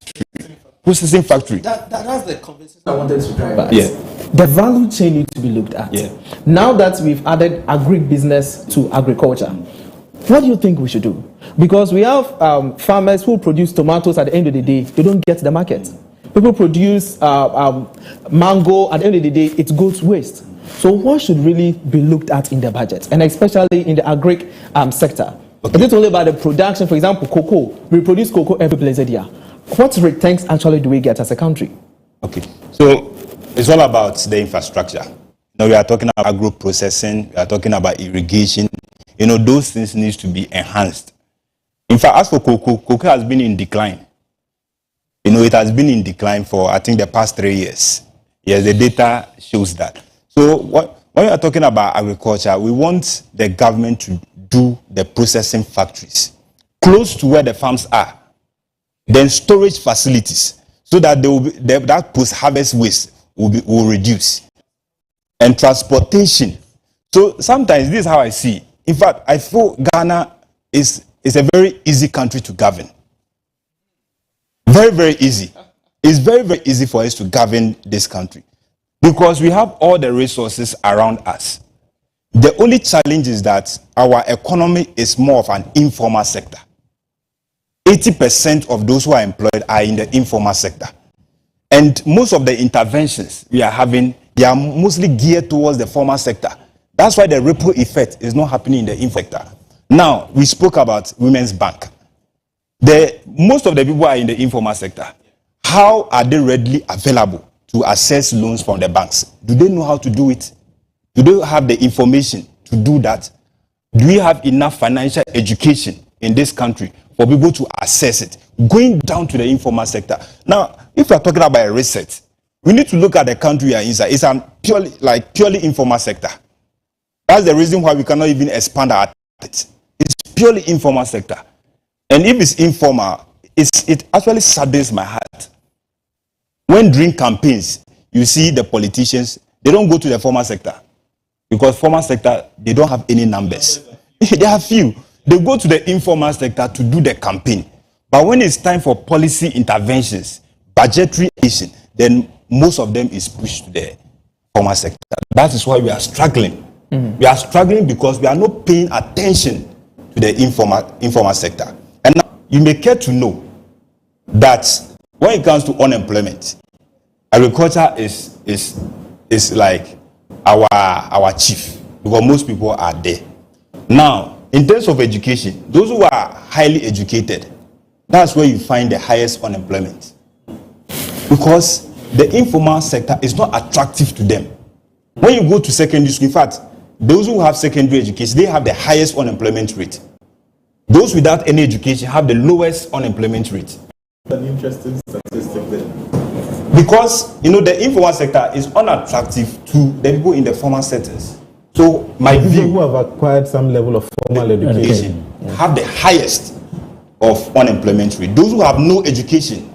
processing factory. That's the conversation I wanted to drive at. Yeah. The value chain needs to be looked at. Yeah. Now that we've added agri-business to agriculture, what do you think we should do? Because we have farmers who produce tomatoes, at the end of the day, they don't get the market. People produce mango, at the end of the day, it goes waste. So what should really be looked at in the budget, and especially in the agri sector? Okay. Is it only about the production? For example, cocoa. We produce cocoa every blessed year. What returns actually do we get as a country? Okay, so it's all about the infrastructure. Now we are talking about agro processing, we are talking about irrigation. You know, those things need to be enhanced. In fact, as for cocoa has been in decline. You know, it has been in decline for, I think, the past 3 years. Yes, the data shows that. So when we are talking about agriculture, we want the government to do the processing factories close to where the farms are. Then storage facilities, so that that post-harvest waste will reduce. And transportation. So sometimes this is how I see. In fact, I feel Ghana is a very easy country to govern. Very, very easy. It's very, very easy for us to govern this country, because we have all the resources around us. The only challenge is that our economy is more of an informal sector. 80% of those who are employed are in the informal sector. And most of the interventions we are having, they are mostly geared towards the formal sector. That's why the ripple effect is not happening in the informal sector. Now, we spoke about Women's Bank. Most of the people are in the informal sector. How are they readily available to access loans from the banks? Do they know how to do it? Do they have the information to do that? Do we have enough financial education in this country for people to access it, going down to the informal sector? Now, if we are talking about a reset, we need to look at the country we are inside. It's a purely informal sector. That's the reason why we cannot even expand our it. It's purely informal sector. And if it's informal, it actually saddens my heart. When during campaigns, you see the politicians, they don't go to the formal sector, because formal sector, they don't have any numbers. They have few. They go to the informal sector to do the campaign. But when it's time for policy interventions, budgetary action, then most of them is pushed to the formal sector. That is why we are struggling. Mm-hmm. We are struggling because we are not paying attention to the informal sector. And now you may care to know that when it comes to unemployment, agriculture is like our chief, because most people are there. Now, in terms of education, those who are highly educated, that's where you find the highest unemployment, because the informal sector is not attractive to them. When you go to secondary school, in fact, those who have secondary education, they have the highest unemployment rate. Those without any education have the lowest unemployment rate. An interesting statistic there. Because, the informal sector is unattractive to the people in the formal sectors. So, my people view, who have acquired some level of formal education have the highest of unemployment rate. Those who have no education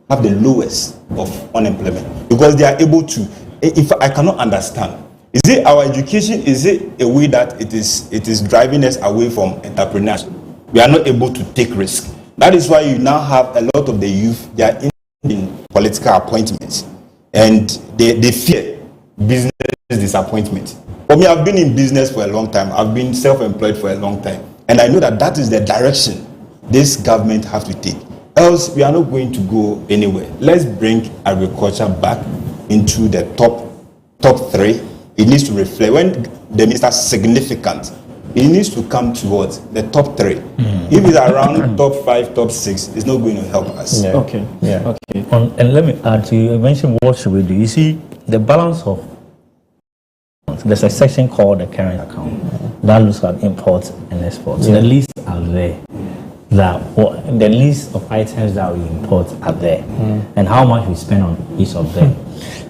have the lowest of unemployment, because they are able to. If I cannot understand, is it our education? Is it a way that it is driving us away from entrepreneurship? We are not able to take risk. That is why you now have a lot of the youth, they are in political appointments, and they fear business disappointment. For me, I've been in business for a long time. I've been self-employed for a long time, and I know that is the direction this government have to take. Else, we are not going to go anywhere. Let's bring agriculture back into the top 3. It needs to reflect. When the minister is significant, it needs to come towards the top 3. If it's around top 5, top 6, it's not going to help us. Yeah. Okay. Yeah. Okay. And let me add to you mentioned what should we do? You see, the balance of, there's a section called the current account that looks at imports and exports. The list are there. The list of items that we import are there, and how much we spend on each of them.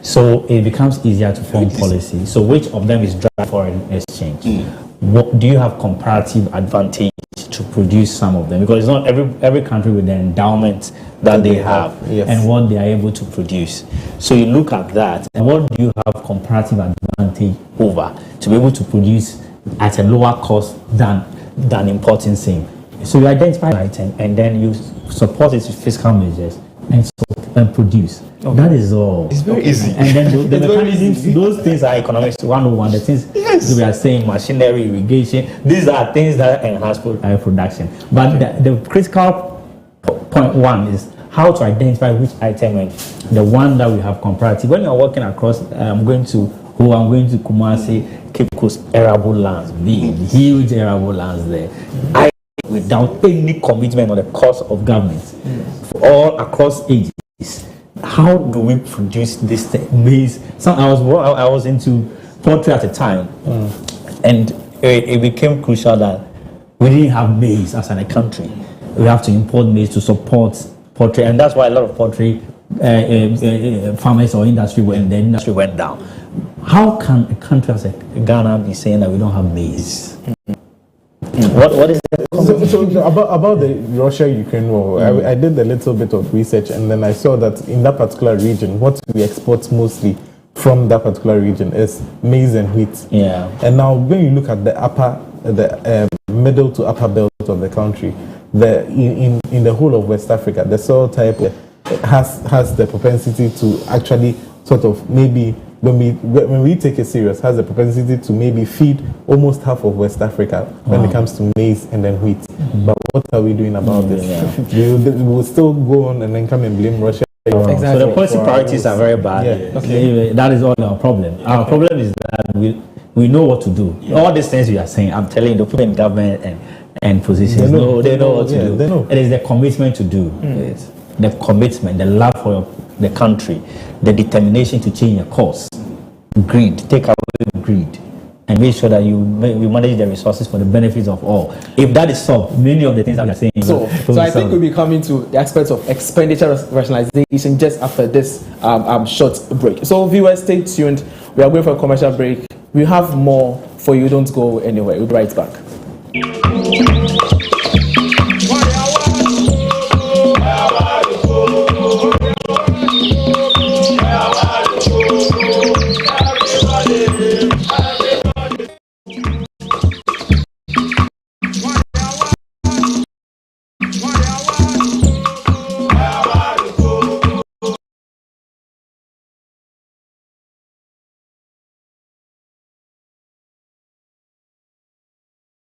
So it becomes easier to form policy. So which of them is dry foreign exchange? What do you have comparative advantage to produce some of them? Because it's not every country with the endowment that they have and what they are able to produce. So you look at that, and what do you have comparative advantage over to be able to produce at a lower cost than importing same? So you identify the item and then you support it with fiscal measures and produce. That is all. It's very easy. And then the mechanisms, those things are economics 101. The things we are saying, machinery, irrigation, these are things that enhance production. But the critical point 1 is how to identify which item and the one that we have comparative. When you're walking across, I'm going to Kumasi, Cape Coast, arable lands, big, huge arable lands there. Without any commitment on the cost of government for all across ages, how do we produce this maize? I was into poultry at the time, and it became crucial that we didn't have maize as a country. We have to import maize to support poultry, and that's why a lot of poultry farmers or industry went down. How can a country as Ghana be saying that we don't have maize? What is it? So about the Russia-Ukraine war, I did a little bit of research, and then I saw that in that particular region, what we export mostly from that particular region is maize and wheat. Yeah. And now when you look at the middle to upper belt of the country, in the whole of West Africa, the soil type has the propensity to actually sort of maybe, when we take it serious, has the propensity to maybe feed almost half of West Africa when it comes to maize and then wheat. But what are we doing about this? We'll still go on and then come and blame Russia. Exactly. So the policy priorities are very bad. That is all our problem. Our problem is that we know what to do. All these things we are saying, I'm telling you, the people in government and positions, they know what to do. It is the commitment to do. It's the commitment, the love for the country, the determination to change your course, greed, take away greed, and make sure that we manage the resources for the benefits of all. If that is solved, many of the things that we are saying. So I think we'll be coming to the aspects of expenditure rationalization just after this short break. So viewers, stay tuned. We are going for a commercial break. We have more for you. Don't go anywhere. We'll be right back.